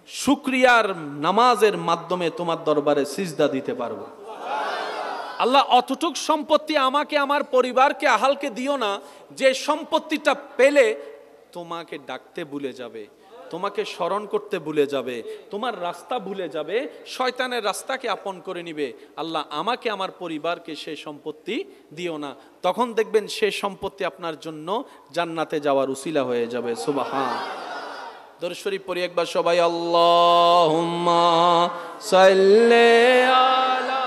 শুকরিয়ার নামাজের মাধ্যমে তোমার দরবারে সিজদা দিতে পারবো। আল্লাহ অতটুক সম্পত্তি আমাকে, আমার পরিবারকে, আহালকে দিও না যে সম্পত্তিটা পেলে তোমাকে ডাকতে ভুলে যাবে, তোমাকে স্মরণ করতে ভুলে যাবে, তোমার রাস্তা ভুলে যাবে, শয়তানের রাস্তাকে আপন করে নিবে। আল্লাহ আমাকে, আমার পরিবারকে সেই সম্পত্তি দিও না। তখন দেখবেন সেই সম্পত্তি আপনার জন্য জান্নাতে যাওয়ার উসিলা হয়ে যাবে। সুবহান। দরুদ শরীফ পড়ি একবার সবাই, আল্লাহুম্মা সাল্লি আলা।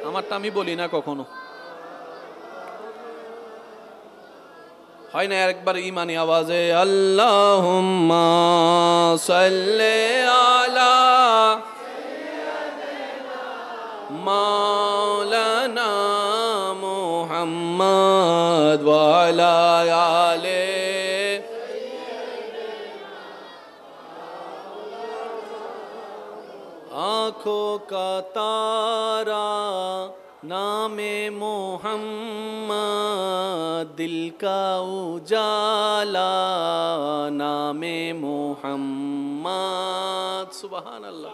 আমারটা আমি বলি না কখনো, হয় না? একবার ইমানি আওয়াজে আল্লাহুম্মা সাল্লি আলা মাওলানা মুহাম্মদ ওয়া আলা আলি। आँखों का तारा नामे मोहम्मद, दिल का उजाला नामे मोहम्मद। सुबहान अल्लाह।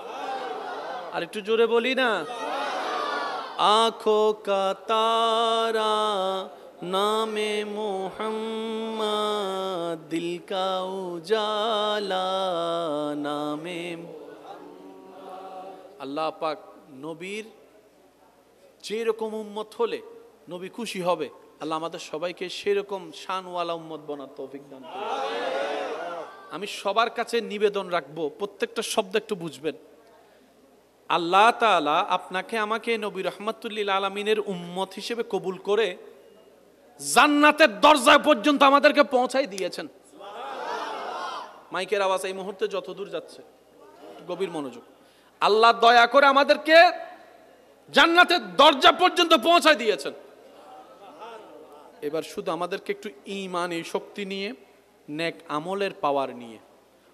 আর একটু জোরে বলি না? आँखों का तारा नामे मोहम्मद, दिल का उजाला नामे। আল্লাহ পাক নবীর যেরকম উম্মত হলে নবী খুশি হবে, আল্লাহ আমাদের সবাইকে সেরকম শানওয়ালা উম্মত বানার তৌফিক দান করুন। আমি সবার কাছে নিবেদন রাখবো, প্রত্যেকটা শব্দ একটু বুঝবেন। আল্লাহ তাআলা আপনাকে আমাকে নবী রাহমাতুল্লিল আলামিনের উম্মত হিসেবে কবুল করে জান্নাতের দরজা পর্যন্ত আমাদেরকে পৌঁছাই দিয়েছেন। মাইকের আওয়াজ এই মুহূর্তে যত দূর যাচ্ছে, গভীর মনোযোগ। আল্লাহ দয়া করে আমাদেরকে জান্নাতের দরজা পর্যন্ত পৌঁছায় দিয়েছেন। এবার শুধু আমাদেরকে একটু ঈমানি শক্তি নিয়ে, নেক আমলের পাওয়ার নিয়ে,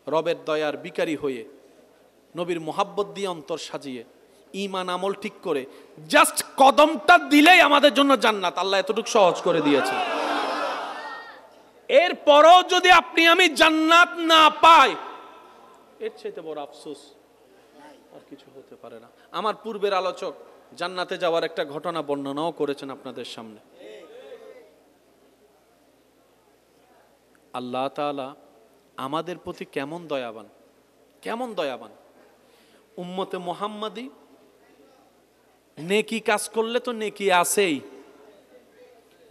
রবের দয়ার বিকারী হয়ে, নবীর মোহাব্বত দিয়ে অন্তর সাজিয়ে, ঈমান আমল ঠিক করে জাস্ট কদমটা দিলেই আমাদের জন্য জান্নাত। আল্লাহ এতটুকু সহজ করে দিয়েছে। এরপরও যদি আপনি আমি জান্নাত না পাই, এর চাইতে বড় আফসোস আর কিছু হতে পারে না। আমার পূর্বের আলোচক জান্নাতে যাওয়ার একটা ঘটনা বর্ণনাও করেছেন আপনাদের সামনে। আল্লাহ তাআলা আমাদের প্রতি কেমন দয়াবান, কেমন দয়াবান। উম্মতে মুহাম্মাদি নেকি কাজ করলে তো নেকি আছেই,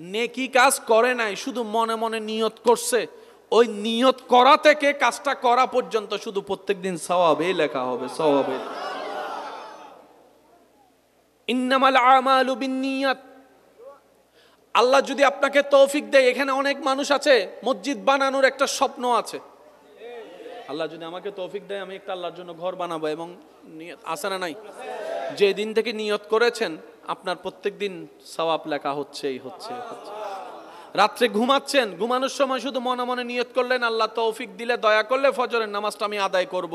নেকি কাজ করে নাই, শুধু মনে মনে নিয়ত করছে, ওই নিয়ত করা থেকে কাজটা করা পর্যন্ত শুধু প্রত্যেকদিন সওয়াবে লেখা হবে, সওয়াবে। ইন্নামাল আমালু বিন্নিয়াত। আল্লাহ যদি আপনাকে তৌফিক দেয়, এখানে অনেক মানুষ আছে মসজিদ বানানোর একটা স্বপ্ন আছে, আল্লাহ যদি আমাকে তৌফিক দেয় আমি একটা আল্লাহর জন্য ঘর বানাবো, এবং নিয়ত আছে না নাই? যে দিন থেকে নিয়ত করেছেন আপনার প্রত্যেকদিন সওয়াব লেখা হচ্ছেই হচ্ছে। রাত্রে ঘুমাচ্ছেন, ঘুমানোর সময় শুধু মনে মনে নিয়ত করলেন আল্লাহ তৌফিক দিলে, দয়া করলে ফজরের নামাজটা আমি আদায় করব।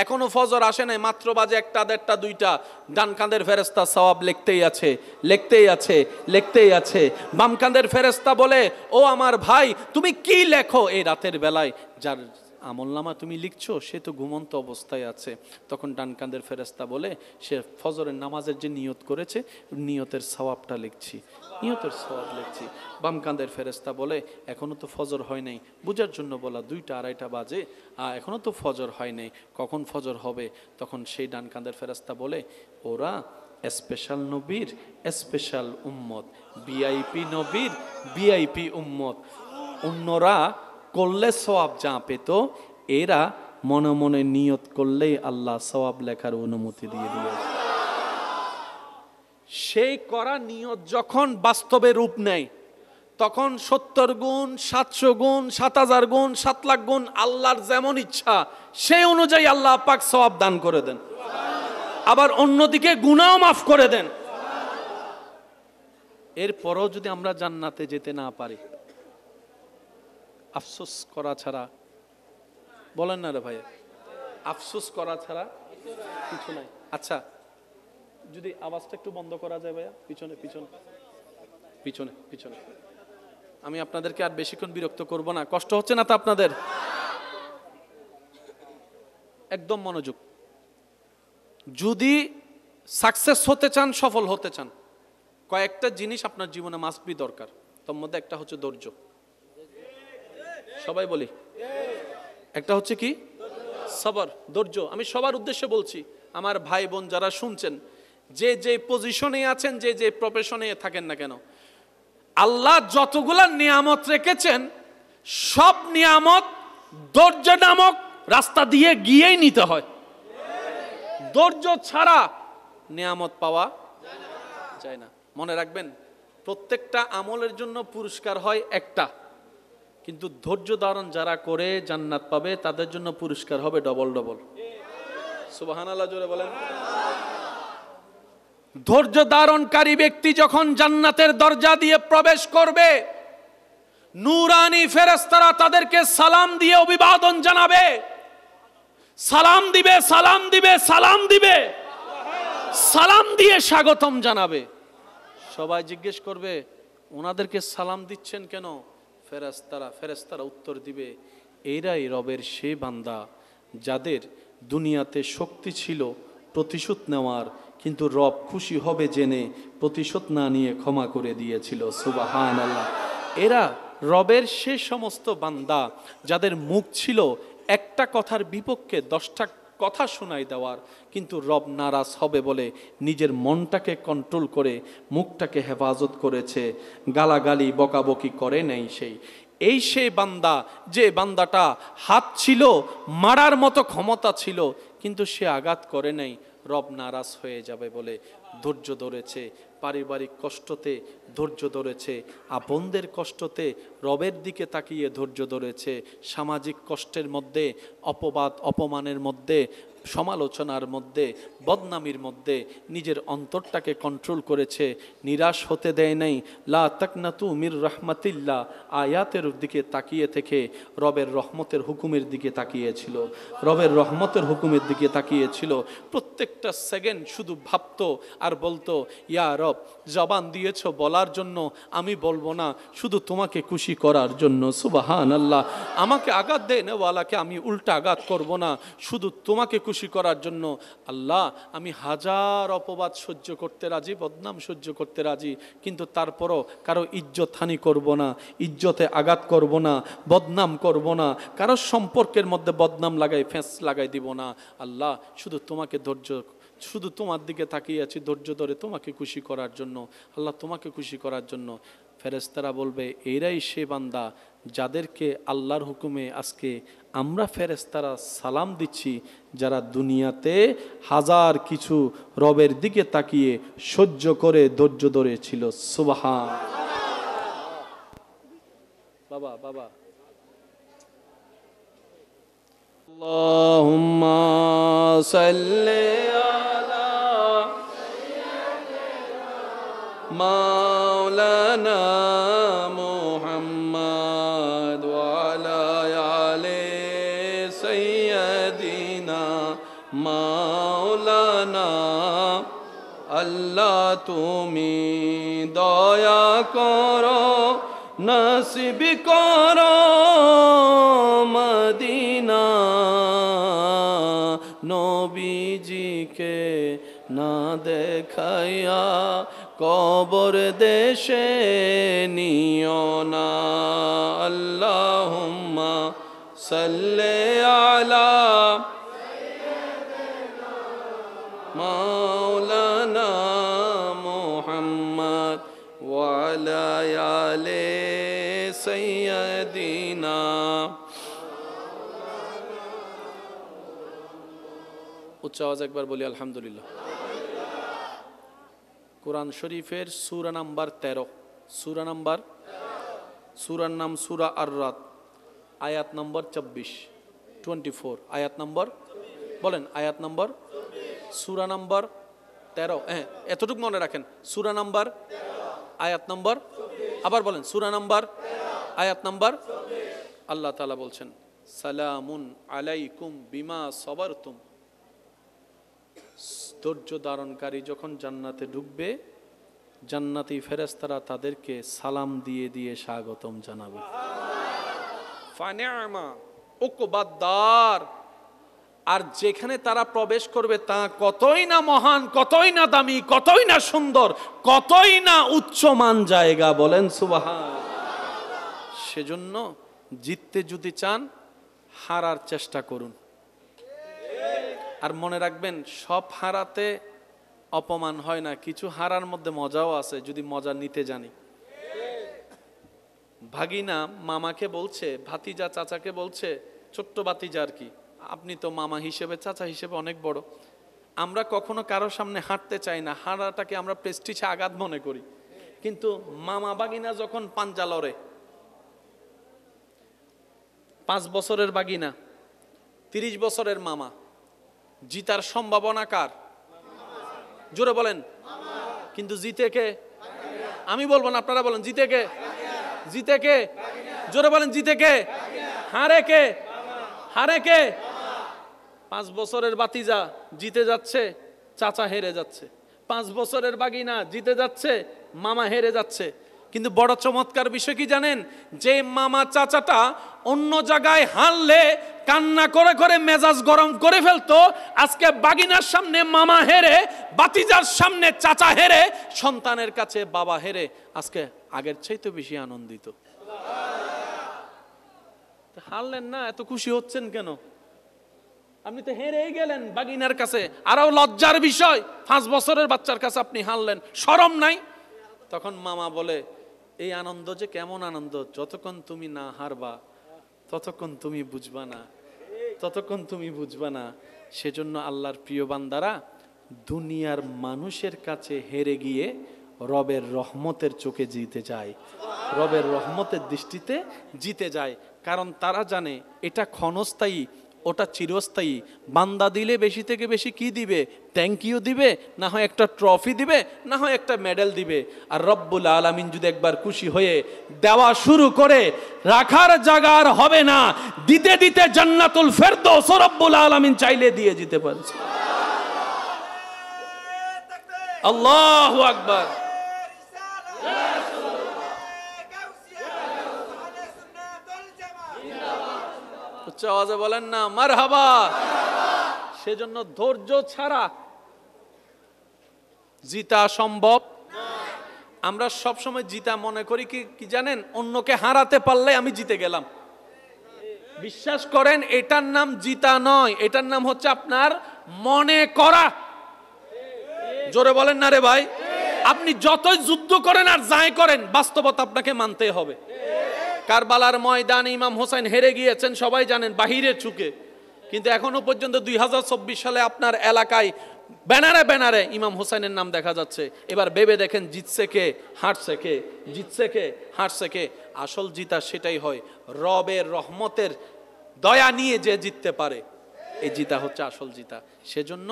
এখনো ফজর আসে নাই, মাত্র বাজে 1টা, 1:30, 2টা, ডান কাঁধের ফেরেশতা সওয়াব লিখতেই আছে, লিখতেই আছে, লিখতেই আছে। বাম কাঁধের ফেরেশতা বলে, ও আমার ভাই তুমি কি লেখো এই রাতের বেলায়? যার আমলনামা তুমি লিখছো সে তো ঘুমন্ত অবস্থায় আছে। তখন ডান কাঁধের ফেরেশতা বলে, সে ফজরের নামাজের যে নিয়ত করেছে নিয়তের সওয়াবটা লিখছি, নিয়তের সওয়াব লিখছি। বাম কাঁধের ফেরেশতা বলে, এখনো তো ফজর হয় নাই, বুঝার জন্য বলা 2টা, 2:30 বাজে, এখনো তো ফজর হয় নাই, কখন ফজর হবে? তখন সেই ডান কাঁধের ফেরেশতা বলে, ওরা স্পেশাল নবীর স্পেশাল উম্মত, ভিআইপি নবীর ভিআইপি উম্মত, অন্যরা করলে সওয়াব যা পেত, এরা মনে মনে নিয়ত করলেই আল্লাহ সওয়াব লেখার অনুমতি দিয়ে দিয়েছে। সেই করা নিয়ত যখন বাস্তবে রূপ নেয়, তখন 70 গুণ, 700 গুণ, 7000 গুণ, 7 লাখ গুণ, আল্লাহর যেমন ইচ্ছা সেই অনুযায়ী আল্লাহ পাক সওয়াব দান করে দেন, আবার অন্যদিকে গুনাহ মাফ করে দেন। এরপরও যদি আমরা জান্নাতে যেতে না পারি, আফসোস করা ছাড়া, বলেন না রে ভাই, আফসোস করা ছাড়া কিছু নাই। আচ্ছা, যদি আওয়াজটা একটু বন্ধ করা যায় ভাইয়া, পিছনে পিছনে পিছনে পিছনে। আমি আপনাদেরকে আর বেশিক্ষণ বিরক্ত করব না, কষ্ট হচ্ছে না তো আপনাদের? একদম মনোযোগ। যদি সাকসেস হতে চান, সফল হতে চান, কয়েকটা জিনিস আপনার জীবনে মাস্ট বি দরকার। তার মধ্যে একটা হচ্ছে ধৈর্য। সবাই বলি, একটা হচ্ছে কি? সবর, ধৈর্য। আমি সবার উদ্দেশ্যে বলছি, আমার ভাই বোন যারা শুনছেন, যে যে পজিশনে আছেন, যে যে প্রফেশনে থাকেন না কেন, আল্লাহ যতগুলা নিয়ামত রেখেছেন সব নিয়ামত ধৈর্য নামক রাস্তা দিয়ে গিয়েই নিতে হয়। ধৈর্য ছাড়া নিয়ামত পাওয়া যায় না। মনে রাখবেন, প্রত্যেকটা আমলের জন্য পুরস্কার হয় একটা, কিন্তু ধৈর্য ধারণ যারা করে জান্নাত পাবে তাদের জন্য পুরস্কার হবে ডবল ডবল। সুবহানাল্লাহ, জোরে বলেন। ধৈর্য ধারণকারী ব্যক্তি যখন জান্নাতের দরজা দিয়ে প্রবেশ করবে, নূরানি ফেরেশতারা তাদেরকে সালাম দিয়ে অভিবাদন জানাবে, সালাম দিবে, সালাম দিবে, সালাম দিবে, সালাম দিয়ে স্বাগতম জানাবে। সবাই জিজ্ঞেস করবে, ওনাদেরকে সালাম দিচ্ছেন কেন? ফেরেশতারা উত্তর দিবে, এরাই রবের সে বান্দা যাদের দুনিয়াতে শক্তি ছিল প্রতিশোধ নেওয়ার, কিন্তু রব খুশি হবে জেনে প্রতিশোধ না নিয়ে ক্ষমা করে দিয়েছিল। সুবহানাল্লাহ। এরা রবের সে সমস্ত বান্দা যাদের মুখ ছিল একটা কথার বিপক্ষে 10টা কথা শোনাই দেওয়ার, কিন্তু রব নারাজ হবে বলে নিজের মনটাকে কন্ট্রোল করে মুখটাকে হেফাজত করেছে, গালাগালি বকাবকি করে নাই। সেই বান্দা, যে বান্দাটা হাত ছিল, মারার মতো ক্ষমতা ছিল, কিন্তু সে আঘাত করে নাই, রব নারাজ হয়ে যাবে বলে ধৈর্য ধরেছে। পারিবারিক কষ্টতে ধৈর্য ধরেছে, আপনদের কষ্টতে রবের দিকে তাকিয়ে ধৈর্য ধরেছে, সামাজিক কষ্টের মধ্যে, অপবাদ অপমানের মধ্যে সমালোচনার মধ্যে, বদনামির মধ্যে নিজের অন্তরটাকে কন্ট্রোল করেছে, নিরাশ হতে দেয় নাই। লা তাকনাতু মির রাহমাতিল্লাহ আয়াতের দিকে তাকিয়ে থেকে রবের রহমতের হুকুমের দিকে তাকিয়েছিল, রবের রহমতের হুকুমের দিকে তাকিয়েছিল। প্রত্যেকটা সেকেন্ড শুধু ভাবতো আর বলতো, ইয়া রব, জবান দিয়েছ বলার জন্য, আমি বলবো না, শুধু তোমাকে খুশি করার জন্য। সুবহানাল্লাহ। আমাকে আঘাত দেয় নেওয়ালাকে আমি উল্টা আঘাত করব না, শুধু তোমাকে খুশি করার জন্য। আল্লাহ, আমি হাজার অপবাদ সহ্য করতে রাজি, বদনাম সহ্য করতে রাজি, কিন্তু তারপরও কারো ইজ্জত হানি করব না, ইজ্জতে আঘাত করব না, বদনাম করব না, কারো সম্পর্কের মধ্যে বদনাম লাগাই, ফেঁস লাগাই দিব না। আল্লাহ, শুধু তোমাকে শুধু তোমার দিকে তাকিয়ে আছি ধৈর্য ধরে তোমাকে খুশি করার জন্য। আল্লাহ, তোমাকে খুশি করার জন্য। ফেরেশতারা বলবে, এরাই সে বান্দা যাদেরকে আল্লাহর হুকুমে আজকে আমরা ফেরেশতারা সালাম দিচ্ছি, যারা দুনিয়াতে হাজার কিছু রবের দিকে তাকিয়ে সহ্য করে ধৈর্য ধরেছিল। সুবহান। বাবা বাবা আল্লাহুম্মা সাল্লি আলা মাওলানা মুহাম্মদ ওয়া আলা আলি সাইয়্যিদিনা মাওলানা। আল্লাহ, তুমি দয়া করো, নসিব করো মদিনা। নবীজিকে না দেখাইয়া কবর দেশে নিও না। আল্লাহুম্মা সাল্লি আলা মাওলানা মুহাম্মদ ওয়া আলা আলি সাইয়্যিদিনা। উচ্চ আওয়াজ একবার বলি আলহামদুলিল্লাহ। কোরআন শরীফের সূরা নাম্বার 13, সূরা নাম্বার, সূরার নাম সূরা আর-রাদ, আয়াত নম্বর 24, আয়াত নম্বর বলেন, আয়াত নম্বর, সূরা নাম্বার 13। হ্যাঁ, এতটুকু মনে রাখেন, সূরা নাম্বার, আয়াত নম্বর, আবার বলেন, সূরা নাম্বার, আয়াত নম্বর। আল্লাহ তাআলা বলছেন, সালামুন আলাইকুম বিমা সাবারতুম। ধৈর্য ধারণকারী যখন জান্নাতে ঢুকবে, জান্নাতি ফেরেশতারা তাদেরকে সালাম দিয়ে দিয়ে স্বাগতম জানাবে। ফানিআমা উকবাদ্দার। আর যেখানে তারা প্রবেশ করবে তা কতই না মহান, কতই না দামি, কতই না সুন্দর, কতই না উচ্চমান জায়গা। বলেন সুবহান। সেজন্য জিততে যদি চান, হারার চেষ্টা করুন। আর মনে রাখবেন, সব হারাতে অপমান হয় না, কিছু হারার মধ্যে মজাও আছে যদি মজা নিতে জানি। ভাগিনা মামাকে বলছে, ভাতিজা চাচাকে বলছে, ছোট্ট ভাতিজা আর কি, আপনি তো মামা হিসেবে, চাচা হিসেবে অনেক বড়, আমরা কখনো কারোর সামনে হাঁটতে চাই না, হাঁটাটাকে আমরা প্রেস্টিজে আঘাত মনে করি। কিন্তু মামা বাগিনা যখন পাঞ্জা লড়ে, 5 বছরের বাগিনা 30 বছরের মামা, জিতার সম্ভাবনা কার? জোরে বলেন। কিন্তু জিতে কে? আমি বলবো না, আপনারা বলেন, জিতে কে? জিতে কে? জোরে বলেন, জিতে কে? হারে কে? হারে কে? 5 বছরের ভাতিজা জিতে যাচ্ছে, চাচা হেরে যাচ্ছে। 5 বছরের বাগিনা জিতে যাচ্ছে, মামা হেরে যাচ্ছে। কিন্তু বড় চমৎকার বিষয় কি জানেন? যে মামা চাচাটা অন্য জায়গায় হারলে কান্না করে করে মেজাজ গরম করে ফেলতো, আজকে বাগিনার সামনে মামা হেরে, ভাতিজার সামনে চাচা হেরে, সন্তানের কাছে বাবা হেরে, আজকে আগের চাইতে বেশি আনন্দিত। হারলেন না, এত খুশি হচ্ছেন কেন? আপনি তো হেরেই গেলেন বাগিনার কাছে। আরো লজ্জার বিষয়, 5 বছরের বাচ্চার কাছে আপনি হারলেন, শরম নাই? তখন মামা বলে, এই আনন্দ যে কেমন আনন্দ, যতক্ষণ তুমি না হারবা ততক্ষণ তুমি বুঝবা না, ততক্ষণ তুমি বুঝবা না। সেজন্য আল্লাহর প্রিয় বান্দারা দুনিয়ার মানুষের কাছে হেরে গিয়ে রবের রহমতের চোখে জিতে যায়, রবের রহমতের দৃষ্টিতে জিতে যায়। কারণ তারা জানে এটা ক্ষণস্থায়ী, ওটা চিরস্থায়ী। বান্দা দিলে বেশি থেকে বেশি কি দিবে? থ্যাংক ইউ দিবে, না হয় একটা ট্রফি দিবে, না হয় একটা মেডেল দিবে। আর রব্বুল আলামিন যদি একবার খুশি হয়ে দেওয়া শুরু করে, রাখার জায়গা আর হবে না। দিতে দিতে জান্নাতুল ফেরদৌস রব্বুল আলামিন চাইলে দিয়ে দিতে পারে। আল্লাহু আকবার। উচ্চ আওয়াজে বলেন না মারহাবা। সেজন্য ধৈর্য ছাড়া জিতা সম্ভব। আমরা সব সময় জিতা মনে করি কি জানেন? অন্যকে হারাতে পারলে আমি জিতে গেলাম। বিশ্বাস করেন, এটার নাম জিতা নয়, এটার নাম হচ্ছে আপনার মনে করা। জোরে বলেন না রে ভাই। আপনি যতই যুদ্ধ করেন আর যাই করেন, বাস্তবতা আপনাকে মানতে হবে। কারবালার ময়দানে ইমাম হোসেন হেরে গিয়েছেন, সবাই জানেন, বাহিরের চুকে। কিন্তু এখনো পর্যন্ত 2024 সালে আপনার এলাকায় ব্যানারে ব্যানারে ইমাম হোসেনের নাম দেখা যাচ্ছে। এবার ভেবে দেখেন, জিতছে কে, হারছে কে? জিতছে কে, হারছে কে? আসল জিতা সেটাই হয়, রবের রহমতের দয়া নিয়ে যে জিততে পারে, এই জিতা হচ্ছে আসল জিতা। সেজন্য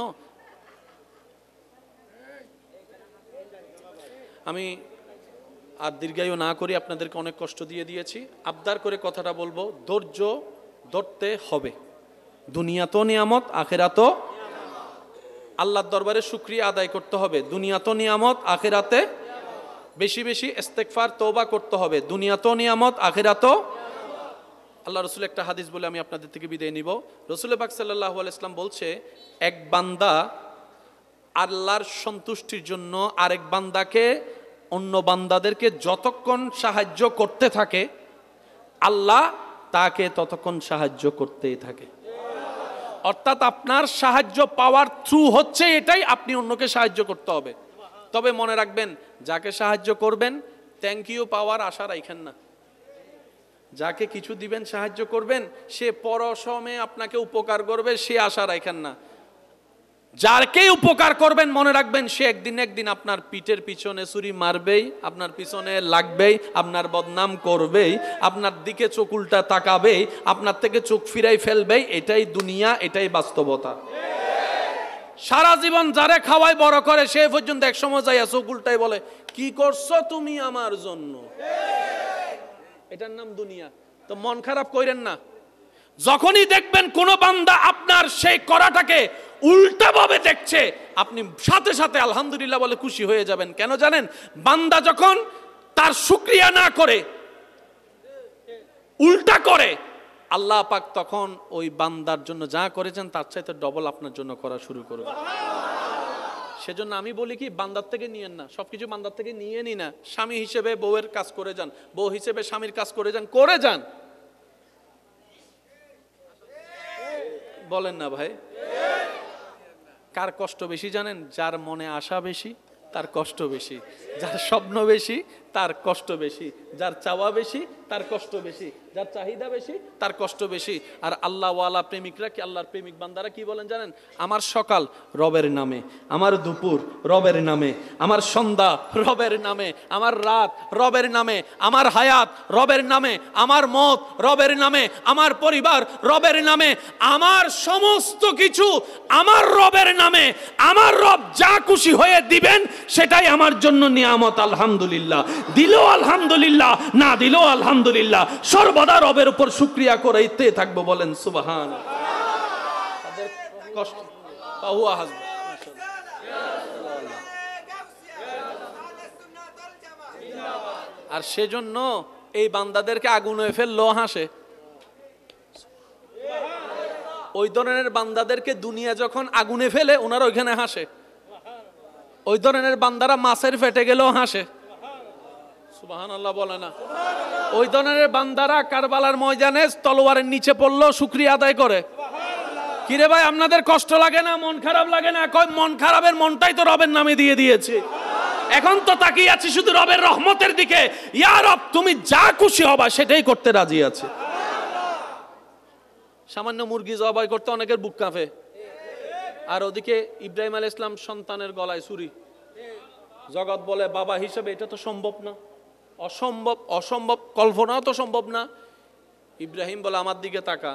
আমি আর দীর্ঘায়ু না করি, আপনাদেরকে অনেক কষ্ট দিয়ে দিয়েছি। আবদার করে কথাটা বলবো, ধৈর্য ধরতে হবে। দুনিয়া তো নিয়ামত, আখেরাতও। আল্লাহর দরবারে শুকরিয়া আদায় করতে হবে। দুনিয়া তো নিয়ামত, আখেরাতে বেশি বেশি ইস্তেগফার তওবা করতে হবে। দুনিয়া তো নিয়ামত, আখেরাতও। আল্লাহ রসুল একটা হাদিস বলে আমি আপনাদের থেকে বিদায় নিব। রসুল পাক সাল্লাল্লাহু আলাইহি ওয়াসাল্লাম বলছে, এক বান্দা আল্লাহর সন্তুষ্টির জন্য আরেক বান্দাকে, অন্য বান্দাদেরকে যতক্ষণ সাহায্য করতে থাকে, আল্লাহ তাকে ততক্ষণ সাহায্য করতেই থাকে। অর্থাৎ আপনার সাহায্য পাওয়ার থ্রু হচ্ছে এটাই, আপনি অন্যকে সাহায্য করতে হবে। তবে মনে রাখবেন, যাকে সাহায্য করবেন থ্যাংক ইউ পাওয়ার আশা রাখেন না। যাকে কিছু দিবেন, সাহায্য করবেন, সে পরসময়ে আপনাকে উপকার করবে, সে আশা রাখেন না। যারকে উপকার করবেন মনে রাখবেন, সে একদিন একদিন আপনার পিঠের পিছনে ছুরি মারবেই, আপনার পিছনে লাগবেই, আপনার বদনাম করবেই, আপনার দিকে চোখ উল্টা তাকাবেই, আপনার থেকে চোখ ফিরাই ফেলবেই। এটাই দুনিয়া, এটাই বাস্তবতা। সারা জীবন যারে খাওয়াই বড় করে, সে পর্যন্ত এক সময় যাইয়া চোখ উল্টাই বলে, কি করছো তুমি আমার জন্য? এটার নাম দুনিয়া। তো মন খারাপ কইরেন না। যখনই দেখবেন কোন বান্দা আপনার সেই করাটাকে উল্টা ভাবে দেখছে, আপনি সাথে সাথে আলহামদুলিল্লাহ বলে খুশি হয়ে যাবেন। কেন জানেন? বান্দা যখন তার শুকরিয়া না করে, উল্টা করে, আল্লাহ পাক তখন ওই বান্দার জন্য যা করেছেন তার চাইতে ডবল আপনার জন্য করা শুরু করবে। সেজন্য আমি বলি কি, বান্দার থেকে নিয়েন না, সবকিছু বান্দার থেকে নিয়ে নি না। স্বামী হিসেবে বউয়ের কাজ করে যান, বউ হিসেবে স্বামীর কাজ করে যান, করে যান। বলেন না ভাই? কার কষ্ট বেশি জানেন? যার মনে আশা বেশি তার কষ্ট বেশি, যার স্বপ্ন বেশি তার কষ্ট বেশি, যার চাওয়া বেশি তার কষ্ট বেশি, যার চাহিদা বেশি তার কষ্ট বেশি। আর আল্লাহওয়ালা প্রেমিকরা কি, আল্লাহর প্রেমিক বান্দারা কি বলেন জানেন? আমার সকাল রবের নামে, আমার দুপুর রবের নামে, আমার সন্ধ্যা রবের নামে, আমার রাত রবের নামে, আমার হায়াত রবের নামে, আমার মত রবের নামে, আমার পরিবার রবের নামে, আমার সমস্ত কিছু আমার রবের নামে। আমার রব যা খুশি হয়ে দিবেন সেটাই আমার জন্য নিয়ামত। আলহামদুলিল্লাহ, দিলেও আলহামদুলিল্লাহ, না দিলেও আলহামদুলিল্লাহ, সর্বদা রবের উপর শুকরিয়া করাইতে থাকবো। বলেন সুবহানাল্লাহ। কষ্ট হুয়া হাসব। আর সেজন্য এই বান্দাদেরকে আগুনে ফেললো হাসে। ওই ধরনের বান্দাদেরকে দুনিয়া যখন আগুনে ফেলে, ওনারা ওইখানে হাসে। ওই ধরনের বান্দারা মাছের ফেটে গেলেও হাসে। সুবহানাল্লাহ বলে না? ওই ধরনের বান্দারা কারবালার ময়দানে তলোয়ারের নিচে পড়লো শুকরিয়া আদায় করে। কিরে ভাই, আপনাদের কষ্ট লাগে না? মন খারাপ লাগে না? কয় মন খারাপের মনটাই তো রবের নামে দিয়ে দিয়েছে। এখন তো তাকিয়ে আছি শুধু রবের রহমতের দিকে। ইয়া রব, তুমি যা খুশি হবা সেটাই করতে রাজি আছে। সামান্য মুরগি জবাই করতে অনেকের বুক কাঁপে, আর ওদিকে ইব্রাহিম আলাইহিস সালাম সন্তানের গলায় ছুরি। জগৎ বলে বাবা হিসেবে এটা তো সম্ভব না, অসম্ভব, অসম্ভব, কল্পনাও তো সম্ভব না। ইব্রাহিম বলে আমার দিকে তাকা,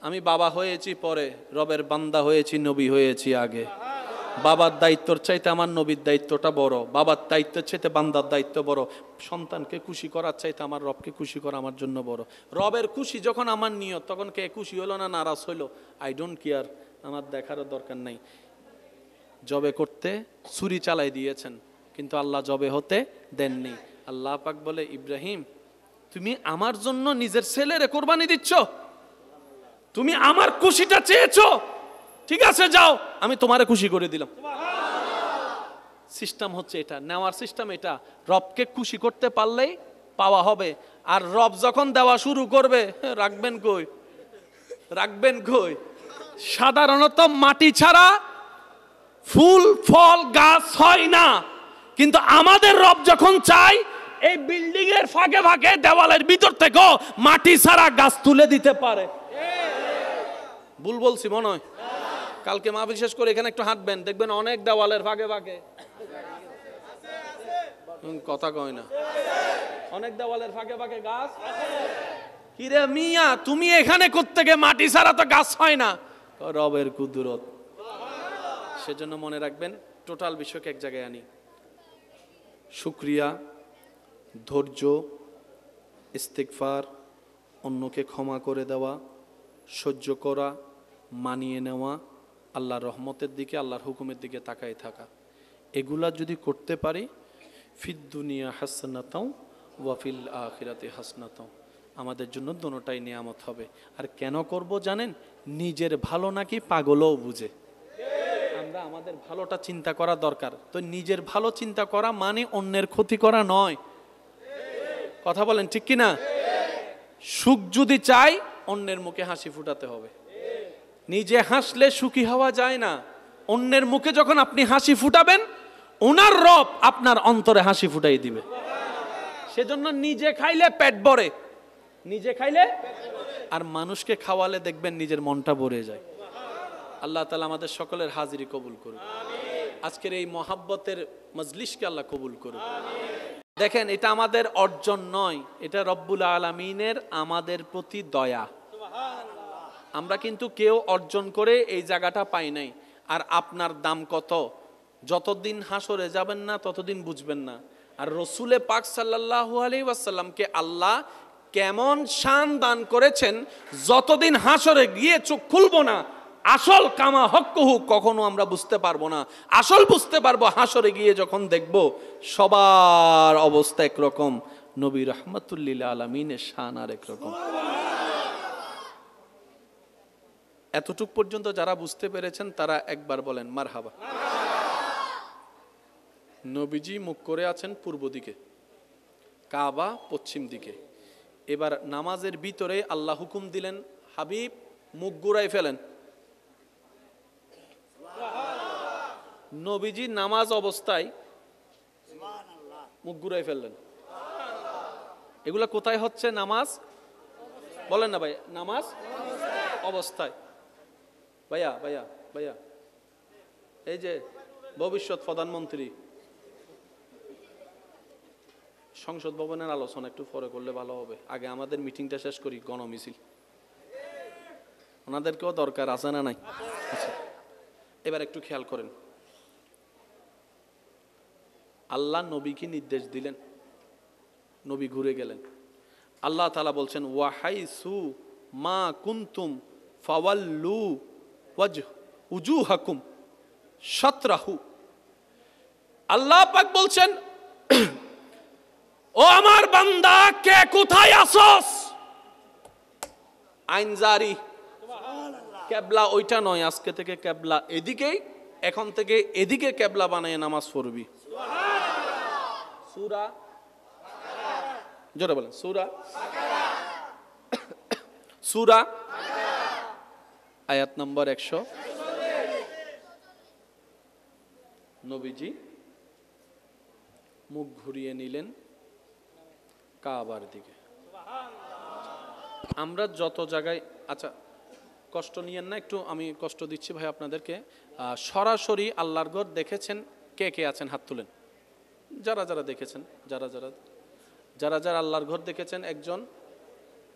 আমি বাবা হয়েছি পরে, রবের বান্দা হয়েছি, নবী হয়েছি আগে। বাবার দায়িত্বর চাইতে আমার নবীর দায়িত্বটা বড়, বাবার দায়িত্বের চাইতে বান্দার দায়িত্ব বড়, সন্তানকে খুশি করার চাইতে আমার রবকে খুশি করা আমার জন্য বড়। রবের খুশি যখন আমার নিয়ত, তখন কে খুশি হলো না নারাজ হইলো, আই ডোন্ট কেয়ার, আমার দেখারও দরকার নাই। জবে করতে ছুরি চালাই দিয়েছেন, কিন্তু আল্লাহ জবে হতে দেননি। আল্লাহ পাক বলে, ইব্রাহিম তুমি আমার জন্য নিজের ছেলেরে কোরবানি দিচ্ছ, তুমি আমার খুশিটা চেয়েছো, ঠিক আছে যাও, আমি তোমারে খুশি করে দিলাম। সিস্টেম হচ্ছে এটা, নেওয়ার সিস্টেম এটা। রবকে খুশি করতে পারলেই পাওয়া হবে। আর রব যখন দেওয়া শুরু করবে, রাখবেন কই, রাখবেন কই? সাধারণত মাটি ছাড়া ফুল ফল গাছ হয় না, কিন্তু আমাদের রব যখন চায়, এই বিল্ডিং এর ফাঁকে ফাঁকে দেওয়ালের ভিতর থেকেও মাটি ছাড়া গাছ তুলে দিতে পারে। ভুল বলছি মনে হয়? কালকে মা বিশেষ করে এখানে একটু হাঁটবেন, দেখবেন অনেক দেওয়ালের ফাঁকে ফাঁকে, কথা কয় না, অনেক দেওয়ালের ফাঁকে ফাঁকে গাছ। কিরে মিয়া, তুমি এখানে কোত্থেকে? মাটি ছাড়া তো গাছ হয় না। রবের কুদরত। সেজন্য মনে রাখবেন, টোটাল বিষয়কে এক জায়গায় আনি। শুকরিয়া, ধৈর্য, ইস্তিগফার, অন্যকে ক্ষমা করে দেওয়া, সহ্য করা, মানিয়ে নেওয়া, আল্লাহর রহমতের দিকে, আল্লাহর হুকুমের দিকে তাকায় থাকা, এগুলা যদি করতে পারি, ফিদ দুনিয়া হাসনাতাও ওয়া ফিল আখিরাতি হাসনাতাও, আমাদের জন্য দোনোটাই নিয়ামত হবে। আর কেন করব জানেন? নিজের ভালো নাকি পাগলও বুঝে। আমরা আমাদের ভালোটা চিন্তা করা দরকার। তো নিজের ভালো চিন্তা করা মানে অন্যের ক্ষতি করা নয়। কথা বলেন ঠিক কিনা? সুখ যদি চাই, অন্যের মুখে হাসি ফুটাতে হবে। নিজে হাসলে সুখী হওয়া যায় না। অন্যের মুখে যখন আপনি হাসি ফুটাবেন, ওনার রব আপনার অন্তরে হাসি ফুটাই দিবে। সেজন্য নিজে খাইলে পেট ভরে, নিজে খাইলে, আর মানুষকে খাওয়ালে দেখবেন নিজের মনটা ভরে যায়। আল্লাহ তাআলা আমাদের সকলের হাজিরি কবুল করুন। আজকের এই মহাব্বতের মজলিসকে আল্লাহ কবুল করুন। দেখেন, এটা আমাদের অর্জন নয়, এটা রব্বুল আলামিনের আমাদের প্রতি দয়া। আমরা কিন্তু কেউ অর্জন করে এই জায়গাটা পাই নাই। আর আপনার দাম কত, যতদিন হাসরে যাবেন না ততদিন বুঝবেন না। আর রসুলে পাক সাল্লাল্লাহু আলাইহি ওয়াসাল্লামকে আল্লাহ কেমন শান দান করেছেন, যতদিন হাসরে গিয়ে চোখ খুলবো না, আসল কামা হক্কুহু কখনো আমরা বুঝতে পারবো না। আসল বুঝতে পারবো হাসরে গিয়ে যখন দেখবো সবার অবস্থা একরকম, নবী রাহমাতুল লিল আলামিনের শান আর একরকম। এতটুক পর্যন্ত যারা বুঝতে পেরেছেন তারা একবার বলেন মারহাবা। নবীজি মুখ করে আছেন পূর্ব দিকে, কাবা পশ্চিম দিকে। এবার নামাজের ভিতরে আল্লাহ হুকুম দিলেন, হাবিব মুখ ঘুরাই ফেলেন। নবীজি নামাজ অবস্থায় মুখ ঘুরাই ফেললেন। এগুলা কোথায় হচ্ছে? নামাজ, বলেন না ভাই, নামাজ অবস্থায়। ভাইয়া ভাইয়া ভাইয়া, এই যে ভবিষ্যৎ প্রধানমন্ত্রী, সংসদ ভবনের আলোচনা একটু পরে করলে ভালো হবে, আগে আমাদের মিটিংটা শেষ করি। গণমিছিল ওনাদেরকেও দরকার আছে না নাই? আচ্ছা, এবার একটু খেয়াল করেন, আল্লাহ নবীকে নির্দেশ দিলেন, নবী ঘুরে গেলেন। আল্লাহ তাআলা বলছেন, ওয়াহাইসু মা কুনতুম ফাওয়াল্লু উজুহাকুম শাতরাহু। আল্লাহ পাক বলছেন, ও আমার বান্দা, কে কোথায় আসোস? আইন জারি, কেবলা ওইটা নয়, আজকে থেকে কেবলা এদিকেই, এখন থেকে এদিকে কেবলা বানায় নামাজ পড়বি। সূরা, জোরে বলেন, সূরা, সূরা আয়াত নম্বর 100। নবীজি মুখ ঘুরিয়ে নিলেন কাবার দিকে। আমরা যত জায়গায়, আচ্ছা কষ্ট নিয়েন না, একটু আমি কষ্ট দিচ্ছি ভাই আপনাদেরকে। সরাসরি আল্লাহর ঘর দেখেছেন কে কে আছেন? হাত তুলেন। যারা যারা দেখেছেন, যারা যারা যারা যারা আল্লাহর ঘর দেখেছেন, একজন,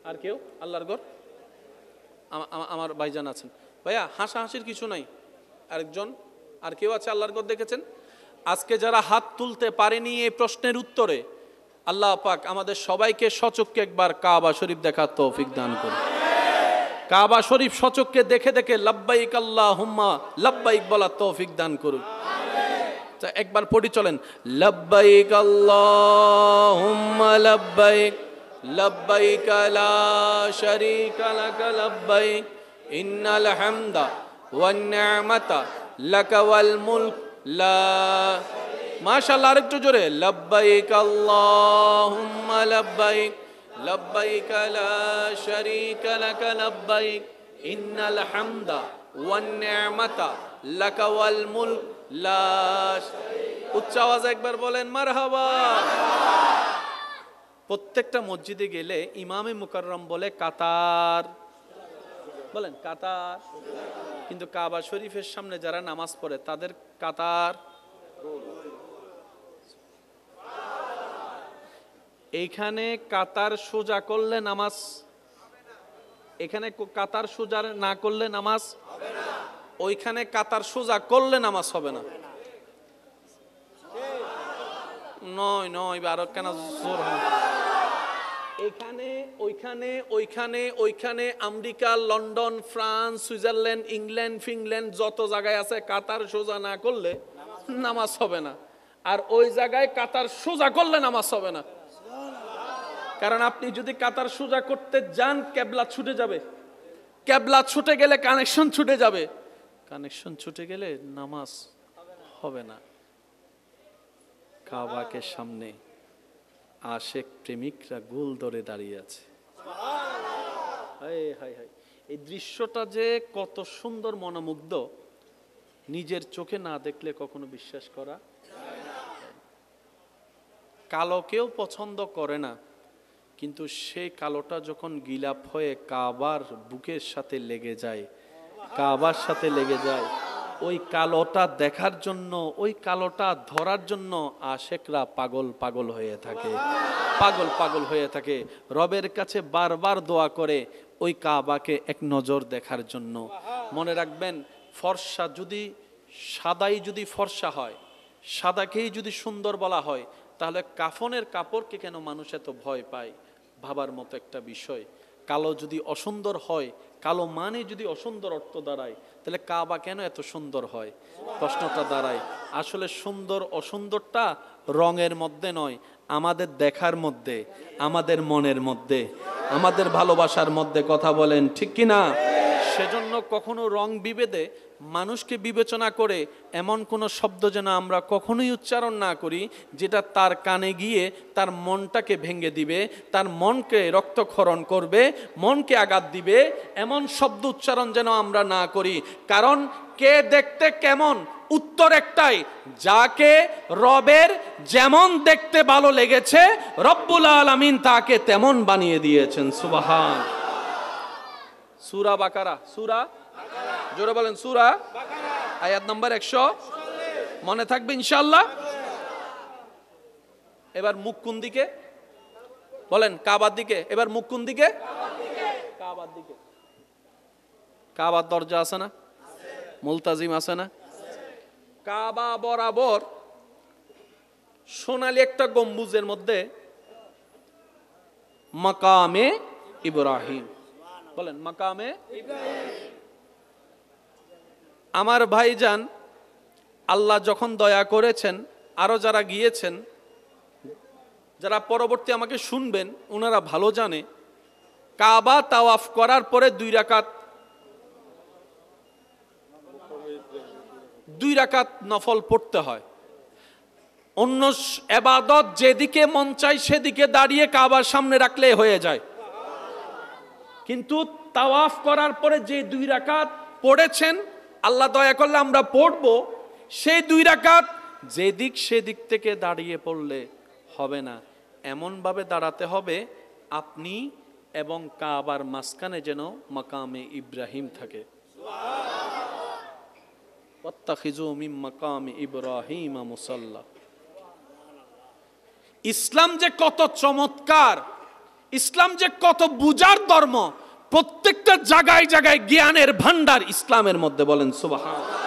আর কেউ? আল্লাহর ঘর আমার ভাইজান আছেন, ভাইয়া হাসাহাসির কিছু নাই। আরেকজন, আর কেউ আছে আল্লাহর ঘর দেখেছেন? আজকে যারা হাত তুলতে পারেনি এই প্রশ্নের উত্তরে, আল্লাহ পাক আমাদের সবাইকে সচক্ষে একবার কাবা শরীফ দেখার তৌফিক দান করুন। কাবা শরীফ সচক্ষে দেখে দেখে লাব্বাইক আল্লাহুম্মা লাব্বাইক বলার তৌফিক দান করুন। একবার পড়ি চলেন, লাব্বাইক আল্লাহুম্মা লাব্বাইক লাব্বাইক লা শারীকা লাক লাব্বাইক ইন্নাল হামদা ওয়ান নি'মাতা লাক ওয়াল মুলক লা। মাশাআল্লাহ, আরেকটু জোরে, লাব্বাইক আল্লাহুম্মা লাব্বাইক লাব্বাইক লা শারীকা লাক লাব্বাইক ইন্নাল হামদা ওয়ান নি'মাতা লাক ওয়াল মুলক লা। উচ্চ আওয়াজে একবার বলেন মারহাবা। প্রত্যেকটা মসজিদে গেলে ইমামে মুকাররম বলে কাতার, বলেন কাতার, কিন্তু কাবা শরীফের সামনে যারা নামাজ পড়ে তাদের কাতার। এইখানে কাতার সোজা করলে নামাজ, এখানে কাতার সোজা না করলে নামাজ হবে না, ওইখানে কাতার সোজা করলে নামাজ হবে না। নয় নয়, আরো কেন জোর হয়? এখানে ওইখানে ওইখানে ওইখানে America, London, France, Switzerland, England, Finland যত জায়গায় আছে, কাতার সোজা না করলে নামাজ হবে না। আর ওই জায়গায় কাতার সোজা করলে নামাজ হবে না। কারণ আপনি যদি কাতার সোজা করতে যান, কেবলা ছুটে যাবে, কেবলা ছুটে গেলে কানেকশন ছুটে যাবে, কানেকশন ছুটে গেলে নামাজ হবে না। কাবাকে সামনে আশেক প্রেমিকরা গোল ধরে দাঁড়িয়ে আছে। হায় হায় হায়, এই দৃশ্যটা যে কত সুন্দর, মনোমুগ্ধ, নিজের চোখে না দেখলে কখনো বিশ্বাস করা। কালোকেও পছন্দ করে না, কিন্তু সেই কালোটা যখন গিলাপ হয়ে কাবার বুকের সাথে লেগে যায়, কাবার সাথে লেগে যায়, ওই কালোটা দেখার জন্য, ওই কালোটা ধরার জন্য আশেকরা পাগল পাগল হয়ে থাকে, পাগল পাগল হয়ে থাকে। রবের কাছে বারবার দোয়া করে ওই কাবাকে এক নজর দেখার জন্য। মনে রাখবেন, ফর্সা যদি, সাদাই যদি ফর্সা হয়, সাদাকেই যদি সুন্দর বলা হয়, তাহলে কাফনের কাপড়কে কেন মানুষ এত ভয় পায়? ভাবার মতো একটা বিষয়। কালো যদি অসুন্দর হয়, কালো মানে যদি অসুন্দর অর্থ দাঁড়ায়, তাহলে কাবা কেন এত সুন্দর হয়? প্রশ্নটা দাঁড়ায়। আসলে সুন্দর অসুন্দরটা রঙের মধ্যে নয়, আমাদের দেখার মধ্যে, আমাদের মনের মধ্যে, আমাদের ভালোবাসার মধ্যে। কথা বলেন ঠিক কিনা? সেজন্য কখনো রং বিভেদে মানুষকে বিবেচনা করে এমন কোনো শব্দ যেন আমরা কখনোই উচ্চারণ না করি যেটা তার কানে গিয়ে তার মনটাকে ভেঙে দিবে, তার মনকে রক্তক্ষরণ করবে, মনকে আঘাত দিবে। এমন শব্দ উচ্চারণ যেন আমরা না করি। কারণ কে দেখতে কেমন, উত্তর একটাই, যাকে রবের যেমন দেখতে ভালো লেগেছে রব্বুল আলামিন তাকে তেমন বানিয়ে দিয়েছেন। সুবহান। সূরা বাকারা, সূরা, জোরে বলেন, সূরা আয়াত নম্বর 100, মনে থাকবে ইনশাআল্লাহ। এবার মুখ কোন দিকে? বলেন কাবার দিকে। এবার মুখ কোন দিকে? কাবার দিকে। কাবার দরজা আছে না? মুলতাজিম আছে না? কাবা বরাবর সোনালী একটা গম্বুজের মধ্যে মাকামে ইব্রাহিম। বলেন মাকামে ইব্রাহিম। আমার ভাইজান, আল্লাহ যখন দয়া করেছেন, আরো যারা গিয়েছেন, যারা পরবর্তী আমাকে শুনবেন, ওনারা ভালো জানে, কাবা তাওয়াফ করার পরে 2 রাকাত নফল পড়তে হয়। অন্য ইবাদত যেদিকে মন চায় সেদিকে দাঁড়িয়ে কাবার সামনে রাখলে হয়ে যায়, কিন্তু তাওয়াফ করার পরে যে 2 রাকাত পড়েছেন, আল্লাহ দয়া করলে আমরা পড়ব, সেই 2 রাকাত যেদিক সেদিক থেকে দাঁড়িয়ে পড়লে হবে না। এমন ভাবে দাঁড়াতে হবে আপনি এবং কাবার মাঝখানে যেন মাকামে ইব্রাহিম থাকে। ওয়াত্তাখিযু মিন মাকামি ইব্রাহিম মুসাল্লা। ইসলাম যে কত চমৎকার, ইসলাম যে কত বুঝার ধর্ম, প্রত্যেকটা জায়গায় জায়গায় জ্ঞানের ভান্ডার ইসলামের মধ্যে, বলেন সুবহানাল্লাহ।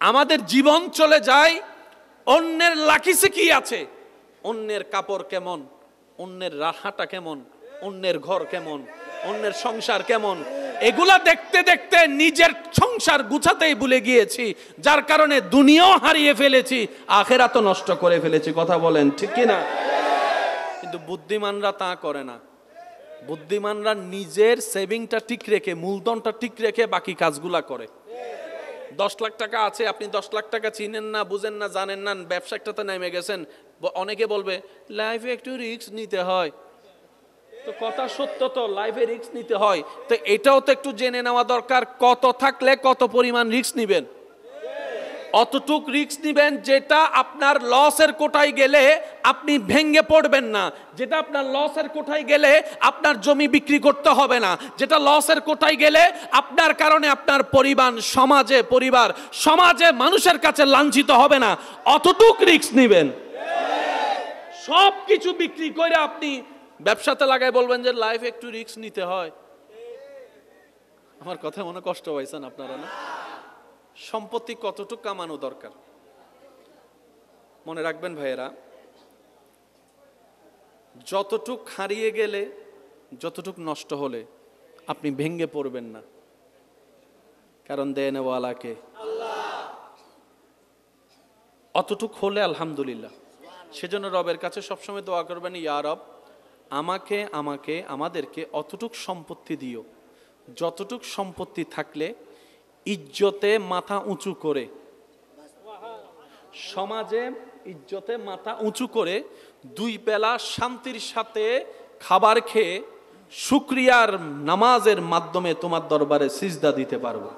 আমাদের জীবন চলে যায় অন্যের লাকিসে কি আছে, অন্যের কাপড় কেমন, অন্যের রাহাটা কেমন, অন্যের ঘর কেমন, অন্যের সংসার কেমন, এগুলা দেখতে দেখতে নিজের সংসার গুছাতেই ভুলে গিয়েছি, যার কারণে দুনিয়াও হারিয়ে ফেলেছি, আখিরাতও নষ্ট করে ফেলেছি। কথা বলেন ঠিক কি না? কিন্তু বুদ্ধিমানরা তা করে না। বুদ্ধিমানরা নিজের সেভিংটা ঠিক রেখে, মূলধনটা ঠিক রেখে বাকি কাজগুলা করে। 10 লাখ টাকা আছে, আপনি 10 লাখ টাকা চিনেন না, বুঝেন না, জানেন না, ব্যবসা একটাতে নেমে গেছেন। অনেকে বলবে লাইফে একটু রিস্ক নিতে হয়, তো কথা সত্য, তো লাইফে রিস্ক নিতে হয়, তো এটাও তো একটু জেনে নেওয়া দরকার, কত থাকলে কত পরিমাণ রিস্ক নিবেন। অতটুক রিস্ক নিবেন যেটা আপনার লসের কোটায় গেলে আপনি ভেঙে পড়বেন না, যেটা আপনার লসের কোটায় গেলে আপনার জমি বিক্রি করতে হবে না, যেটা লসের কোটায় গেলে আপনার কারণে আপনার সমাজে মানুষের কাছে লাঞ্ছিত হবে না, অতটুক রিস্ক নিবেন। সব কিছু বিক্রি করে আপনি ব্যবসাতে লাগাই বলবেন যে লাইফে একটু রিস্ক নিতে হয়। আমার কথা মনে কষ্ট পাইছেন আপনারা না? সম্পত্তি কতটুকু কামানো দরকার মনে রাখবেন ভাইয়েরা। যতটুক হারিয়ে গেলে, যতটুক নষ্ট হলে আপনি ভেঙে পড়বেন না, কারণ দেনওয়ালাকে আল্লাহ। অতটুক হলে আলহামদুলিল্লাহ। সেজন্য রবের কাছে সবসময় দোয়া করবেন, ইয়া রব আমাদেরকে অতটুক সম্পত্তি দিও, যতটুক সম্পত্তি থাকলে ইজ্জতে মাথা উঁচু করে, সমাজে ইজ্জতে মাথা উঁচু করে 2 বেলা শান্তির সাথে খাবার খেয়ে শুকরিয়ার নামাজের মাধ্যমে তোমার দরবারে সিজদা দিতে পারবো।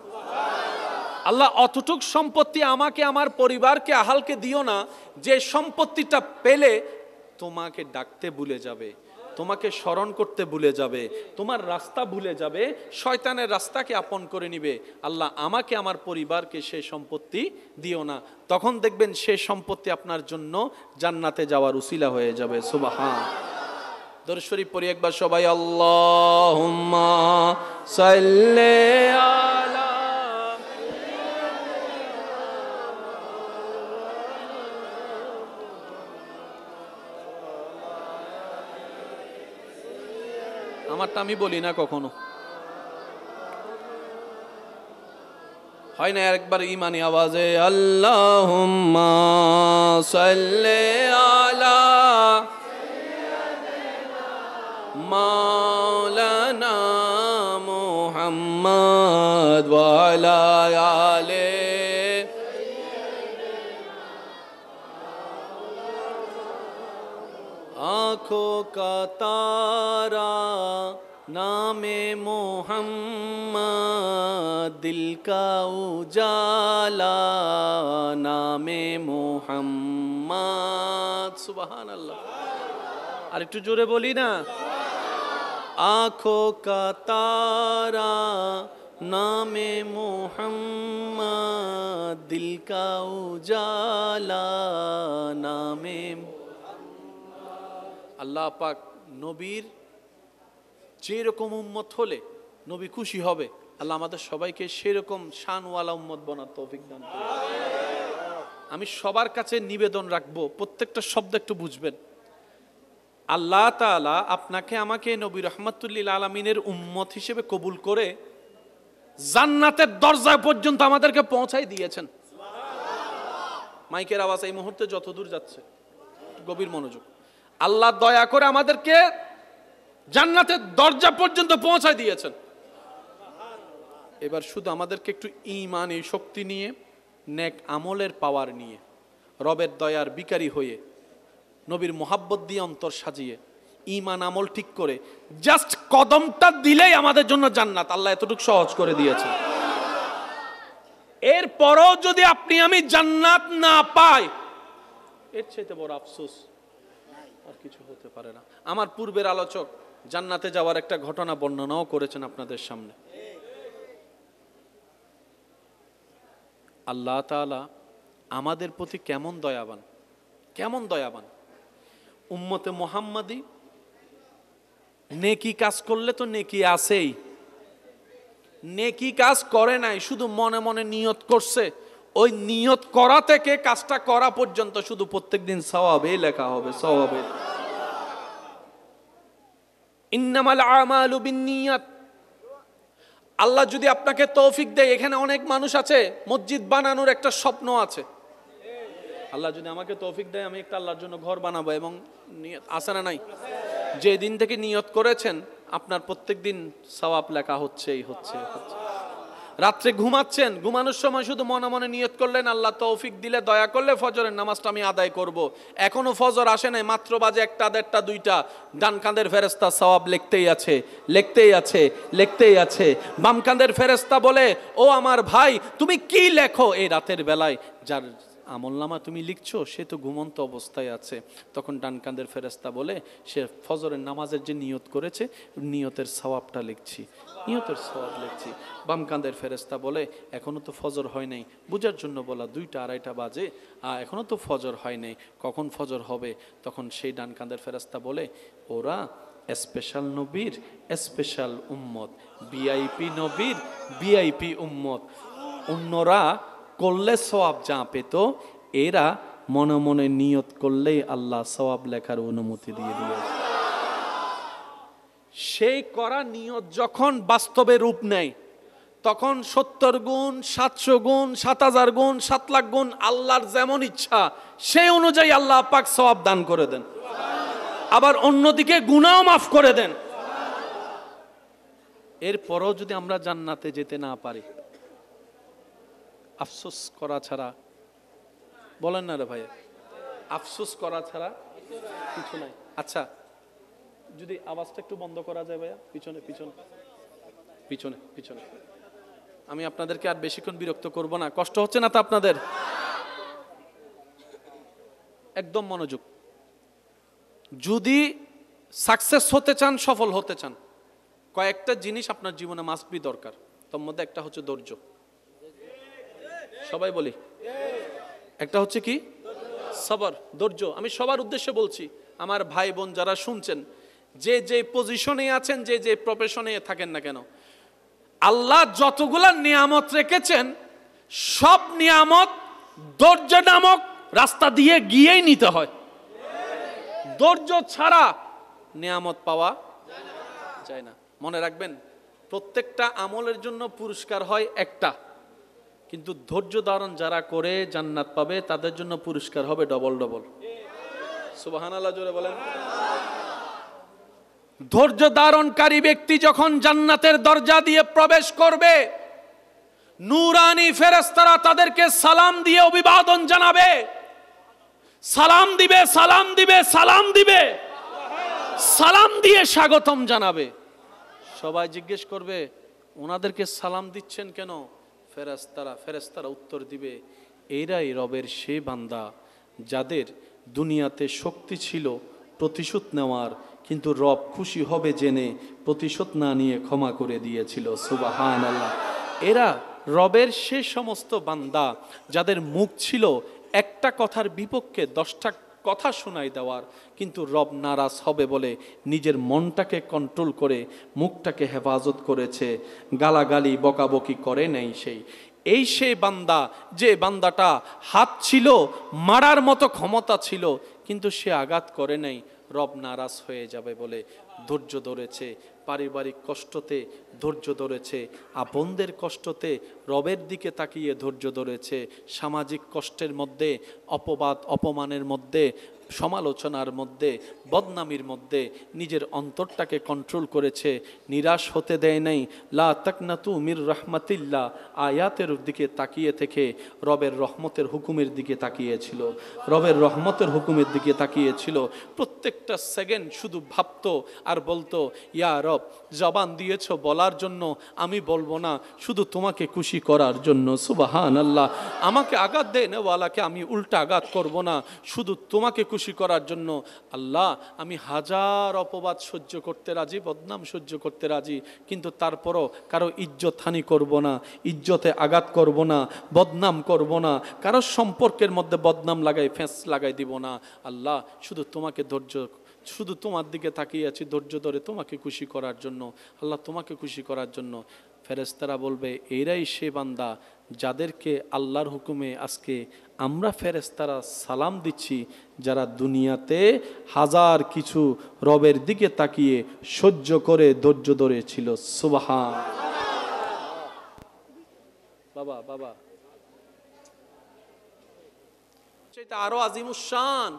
আল্লাহ অতটুক সম্পত্তি আমাকে, আমার পরিবারকে, আহালকে দিও না যে সম্পত্তিটা পেলে তোমাকে ডাকতে ভুলে যাবে, তোমাকে স্মরণ করতে ভুলে যাবে, তোমার রাস্তা ভুলে যাবে, শয়তানের রাস্তাকে আপন করে নিবে। আল্লাহ আমাকে, আমার পরিবারকে সেই সম্পত্তি দিও না। তখন দেখবেন সেই সম্পত্তি আপনার জন্য জান্নাতে যাওয়ার উসিলা হয়ে যাবে। সুবহান। দরুদ শরীফ পড়ি একবার সবাই, আল্লাহুম্মা সাল্লি আলা। আমারটা আমি বলি না কখনো, হয় না? একবার ইমানি আওয়াজে আল্লাহুম্মা সাল্লি আলা মাওলানা মুহাম্মদ ওয়া আলা আলি। आँखों का तारा नामे मोहम्मद, दिल का उजाला नामे मोहम्मद। सुबहान अल्लाह। আর একটু জোরে বলি না? आँखों का तारा नामे मोहम्मद, दिल का उजाला नामे। আল্লাহ পাক নবীর যেরকম উম্মত হলে নবী খুশি হবে, আল্লাহ আমাদের সবাইকে সেরকম শানওয়ালা উম্মত বানার তৌফিক দান করুন। আমি সবার কাছে নিবেদন রাখবো, প্রত্যেকটা শব্দ একটু বুঝবেন। আল্লাহ তাআলা আপনাকে আমাকে নবী রাহমাতুল আলামিনের উম্মত হিসেবে কবুল করে জান্নাতের দরজা পর্যন্ত আমাদেরকে পৌঁছাই দিয়েছেন। মাইকের আওয়াজ এই মুহূর্তে যত দূর যাচ্ছে, গভীর মনোযোগ। আল্লাহ দয়া করে আমাদেরকে জান্নাতের দরজা পর্যন্ত পৌঁছায় দিয়েছেন। এবার শুধু আমাদেরকে একটু ঈমানি শক্তি নিয়ে, নেক আমলের পাওয়ার নিয়ে, রবের দয়ার বিকারী হয়ে, নবীর মোহাব্বত দিয়ে অন্তর সাজিয়ে, ঈমান আমল ঠিক করে জাস্ট কদমটা দিলেই আমাদের জন্য জান্নাত। আল্লাহ এতটুকু সহজ করে দিয়েছেন। এরপরও যদি আপনি আমি জান্নাত না পাই, এর চাইতে বড় আফসোস আর কিছু হতে পারে না। আমার পূর্বের আলোচক জান্নাতে যাওয়ার একটা ঘটনা বর্ণনাও করেছেন আপনাদের সামনে। আল্লাহ তাআলা আমাদের প্রতি কেমন দয়াবান, কেমন দয়াবান। উম্মতে মুহাম্মাদি নেকি কাজ করলে তো নেকি আছেই, নেকি কাজ করে নাই, শুধু মনে মনে নিয়ত করছে, ওই নিয়ত করা থেকে কাজটা করা পর্যন্ত শুধু প্রত্যেকদিন সওয়াবে লেখা হবে, সওয়াবে। ইন্নামাল আমালু বিন্নিয়াত। আল্লাহ যদি আপনাকে তৌফিক দেয়, এখানে অনেক মানুষ আছে মসজিদ বানানোর একটা স্বপ্ন আছে, আল্লাহ যদি আমাকে তৌফিক দেয় আমি একটা আল্লাহর জন্য ঘর বানাবো, এবং নিয়ত আছে না নাই? যে দিন থেকে নিয়ত করেছেন আপনার প্রত্যেকদিন সওয়াব লেখা হচ্ছেই হচ্ছে। রাত্রে ঘুমাচ্ছেন, ঘুমানোর সময় শুধু মনে মনে নিয়ত করলেন আল্লাহ তৌফিক দিলে দয়া করলে ফজরের নামাজটা আমি আদায় করব। এখনো ফজর আসে নাই, মাত্র বাজে 1টা 1:30 2টা, ডান কাঁধের ফেরেশতা সওয়াব লিখতেই আছে, লিখতেই আছে, লিখতেই আছে। বাম কাঁধের ফেরেশতা বলে, ও আমার ভাই তুমি কি লেখো এই রাতের বেলায়? যার আমলনামা তুমি লিখছো সে তো ঘুমন্ত অবস্থায় আছে। তখন ডান কাঁধের ফেরেশতা বলে, সে ফজরের নামাজের যে নিয়ত করেছে নিয়তের সওয়াবটা লিখছি, নিয়তের সওয়াব লিখছি। বাম কাঁধের ফেরেশতা বলে, এখনো তো ফজর হয় নাই, বুঝার জন্য বলা 2টা 2:30 বাজে, এখনো তো ফজর হয় নাই, কখন ফজর হবে? তখন সেই ডান কাঁধের ফেরেশতা বলে, ওরা স্পেশাল নবীর স্পেশাল উম্মত, ভিআইপি নবীর ভিআইপি উম্মত, অন্যরা করলে সওয়াব যা পেত, এরা মনে মনে নিয়ত করলেই আল্লাহ সওয়াব লেখার অনুমতি দিয়ে দিয়েছে। সেই করা নিয়ত যখন বাস্তবে রূপ নেয়, তখন 70 গুণ, 700 গুণ, 7000 গুণ, 7 লাখ গুণ, আল্লাহর যেমন ইচ্ছা সেই অনুযায়ী আল্লাহ পাক সওয়াব দান করে দেন, আবার অন্যদিকে গুনাহও মাফ করে দেন। এরপরও যদি আমরা জান্নাতে যেতে না পারি, আফসোস করা ছাড়া, বলেন না রে ভাই, আফসোস করা ছাড়া কিছু নাই। আচ্ছা, যদি আওয়াজটা একটু বন্ধ করা যায় ভাইয়া, পিছনে পিছনে পিছনে পিছনে। আমি আপনাদেরকে আর বেশিক্ষণ বিরক্ত করব না, কষ্ট হচ্ছে না তো আপনাদের? একদম মনোযোগ। যদি সাকসেস হতে চান, সফল হতে চান, কয়েকটা জিনিস আপনার জীবনে মাস্ট বি দরকার। তার মধ্যে একটা হচ্ছে ধৈর্য। সবাই বলি, একটা হচ্ছে কি? সবর, ধৈর্য। আমি সবার উদ্দেশ্যে বলছি, আমার ভাই বোন যারা শুনছেন, যে যে পজিশনে আছেন, যে যে প্রফেশনে থাকেন না কেন, আল্লাহ যতগুলা নিয়ামত রেখেছেন সব নিয়ামত ধৈর্য নামক রাস্তা দিয়ে গিয়েই নিতে হয়। ধৈর্য ছাড়া নিয়ামত পাওয়া যায় না। মনে রাখবেন, প্রত্যেকটা আমলের জন্য পুরস্কার হয় একটা, কিন্তু ধৈর্য ধারণ যারা করে জান্নাত পাবে তাদের জন্য পুরস্কার হবে ডবল ডবল। সুবহানাল্লাহ, জোরে বলেন। ধৈর্য ধারণকারী ব্যক্তি যখন জান্নাতের দরজা দিয়ে প্রবেশ করবে, নূরানি ফেরেশতারা তাদেরকে সালাম দিয়ে অভিবাদন জানাবে, সালাম দিবে, সালাম দিবে, সালাম দিবে, সালাম দিয়ে স্বাগতম জানাবে। সবাই জিজ্ঞেস করবে, ওনাদেরকে সালাম দিচ্ছেন কেন? ফেরেশতারা উত্তর দিবে, এরাই রবের সে বান্দা যাদের দুনিয়াতে শক্তি ছিল প্রতিশোধ নেওয়ার, কিন্তু রব খুশি হবে জেনে প্রতিশোধ না নিয়ে ক্ষমা করে দিয়েছিল। সুবহানাল্লাহ। এরা রবের সে সমস্ত বান্দা যাদের মুখ ছিল একটা কথার বিপক্ষে 10টা কথা শোনাই দেওয়ার, কিন্তু রব নারাজ হবে বলে নিজের মনটাকে কন্ট্রোল করে মুখটাকে হেফাজত করেছে, গালাগালি বকাবকি করে নাই। সেই বান্দা, যে বান্দাটা হাত ছিল, মারার মতো ক্ষমতা ছিল, কিন্তু সে আঘাত করে নাই, রব নারাজ হয়ে যাবে বলে ধৈর্য ধরেছে। পারিবারিক কষ্টতে ধৈর্য ধরেছে, আপনদের কষ্টতে রবের দিকে তাকিয়ে ধৈর্য ধরেছে, সামাজিক কষ্টের মধ্যে, অপবাদ অপমানের মধ্যে, সমালোচনার মধ্যে, বদনামির মধ্যে নিজের অন্তরটাকে কন্ট্রোল করেছে, নিরাশ হতে দেয় নাই। লা তাকনাতু মির রাহমাতিল্লাহ আয়াতের দিকে তাকিয়ে থেকে রবের রহমতের হুকুমের দিকে তাকিয়েছিল, রবের রহমতের হুকুমের দিকে তাকিয়েছিল। প্রত্যেকটা সেকেন্ড শুধু ভাবতো আর বলতো, ইয়া রব, জবান দিয়েছ বলার জন্য, আমি বলবো না, শুধু তোমাকে খুশি করার জন্য। সুবহানাল্লাহ। আমাকে আঘাত দেয় নেওয়ালাকে আমি উল্টা আঘাত করব না, শুধু তোমাকে খুশি করার জন্য আল্লাহ আমি হাজার অপবাদ সহ্য করতে রাজি, বদনাম সহ্য করতে রাজি, কিন্তু তারপরও কারো ইজ্জত হানি করব না, ইজ্জতে আঘাত করব না, বদনাম করব না, কারো সম্পর্কের মধ্যে বদনাম লাগাই ফেঁস লাগাই দিব না। আল্লাহ শুধু তোমাকে শুধু তোমার দিকে তাকিয়ে আছি ধৈর্য ধরে তোমাকে খুশি করার জন্য। আল্লাহ তোমাকে খুশি করার জন্য। ফেরেশতারা বলবে এরাই সে বান্দা যাদেরকে আল্লাহর হুকুমে আজকে আমরা ফেরেশতারা সালাম দিচ্ছি, যারা দুনিয়াতে হাজার কিছু রবের দিকে তাকিয়ে সহ্য করে ধৈর্য ধরে ছিল। সুবহান। বাবা বাবা সেটা আরো আজিমুশান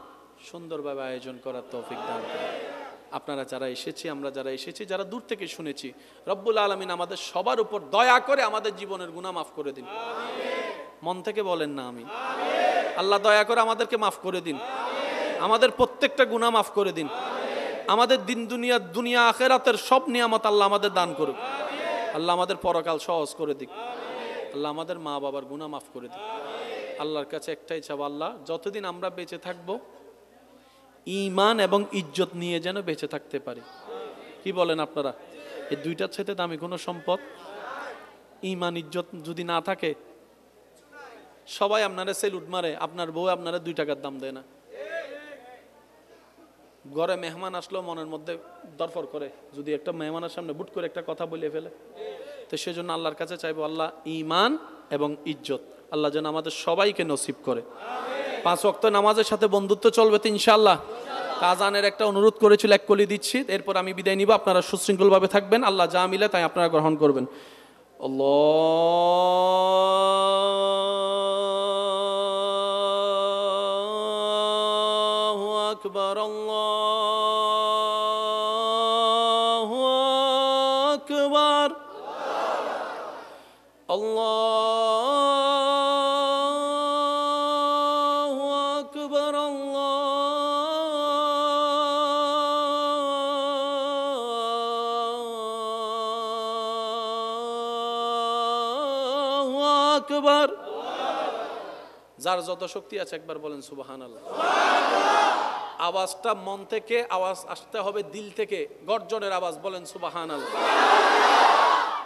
সুন্দরভাবে আয়োজন করার তৌফিক দান করুন। আপনারা যারা এসেছি, আমরা যারা এসেছি, যারা দূর থেকে শুনেছি, রব্বুল আলামিন আমাদের সবার উপর দয়া করে আমাদের জীবনের গুনাহ মাফ করে দিন। মন থেকে বলেন না আমিন। আল্লাহ দয়া করে আমাদেরকে মাফ করে দিন, আমাদের প্রত্যেকটা গুনাহ মাফ করে দিন, আমাদের দুনিয়া আখিরাতের সব নিয়ামত আল্লাহ আমাদের দান করুক। আল্লাহ আমাদের পরকাল সহজ করে দিক। আল্লাহ আমাদের মা বাবার গুনাহ মাফ করে দিক। আল্লাহর কাছে একটাই চাওয়া, আল্লাহ যতদিন আমরা বেঁচে থাকবো ঈমান এবং ইজ্জত নিয়ে যেন বেঁচে থাকতে পারি। কি বলেন আপনারা? এই দুইটার সাথে দামি কোনো সম্পদ ঈমান ইজ্জত যদি না থাকে, সবাই আপনারা সেলুট মারে, আপনার বউ আপনারা 2 টাকার দাম দেয় না। ঘরে মেহমান আসলো মনের মধ্যে দরফর করে, যদি একটা মেহমানের সামনে বুট করে একটা কথা বলে ফেলে। তো সেজন্য আল্লাহর কাছে চাইবো আল্লাহ ঈমান এবং ইজ্জত আল্লাহ যেন আমাদের সবাইকে নসিব করে। 5 ওয়াক্ত নামাজের সাথে বন্ধুত্ব চলবে তো ইনশাআল্লাহ। আজানের একটা অনুরোধ করেছিল, 1 কলি দিচ্ছি, এরপর আমি বিদায় নিব। আপনারা সুশৃঙ্খলভাবে থাকবেন, আল্লাহ যা মিলে তাই আপনারা গ্রহণ করবেন। আল্লাহু আকবার, আল্লাহু আকবার, আল্লাহু আকবার, আল্লাহু আকবার। যার যত শক্তি আছে একবার বলেন সুবহানাল্লাহ। আওয়াজটা মন থেকে আওয়াজ আসতে হবে, দিল থেকে গর্জনের আওয়াজ, বলেন সুবহানাল্লাহ।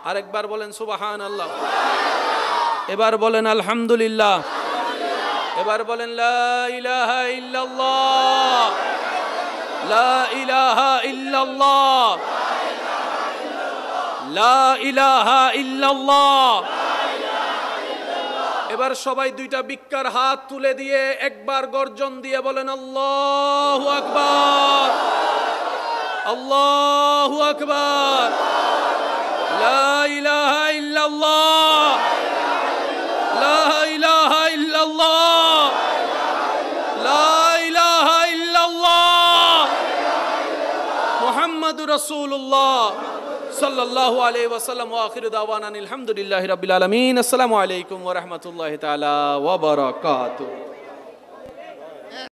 আরেকবার বলেন সুবহানাল্লাহ। এবার বলেন আলহামদুলিল্লাহ। এবার বলেন লা ইলাহা ইল্লাল্লাহ, লা ইলাহা ইল্লাল্লাহ, লা ইলাহা ইল্লাল্লাহ। এবার সবাই 2টা বিক্কার হাত তুলে দিয়ে একবার গর্জন দিয়ে বলেন আল্লাহু আকবার, আল্লাহু আকবার, লা ইলাহা ইল্লাল্লাহ, লা ইলাহা ইল্লাল্লাহ, লা ইলাহা ইল্লাল্লাহ, মুহাম্মাদুর রাসূলুল্লাহ সাল্লাল্লাহু আলাইহি ওয়াসাল্লাম। ওয়া আখিরু দাওয়ানা আলহামদুলিল্লাহি রাব্বিল আলামিন। আসসালামু আলাইকুম ওয়া রাহমাতুল্লাহি তাআলা ওয়া বারাকাতুহু।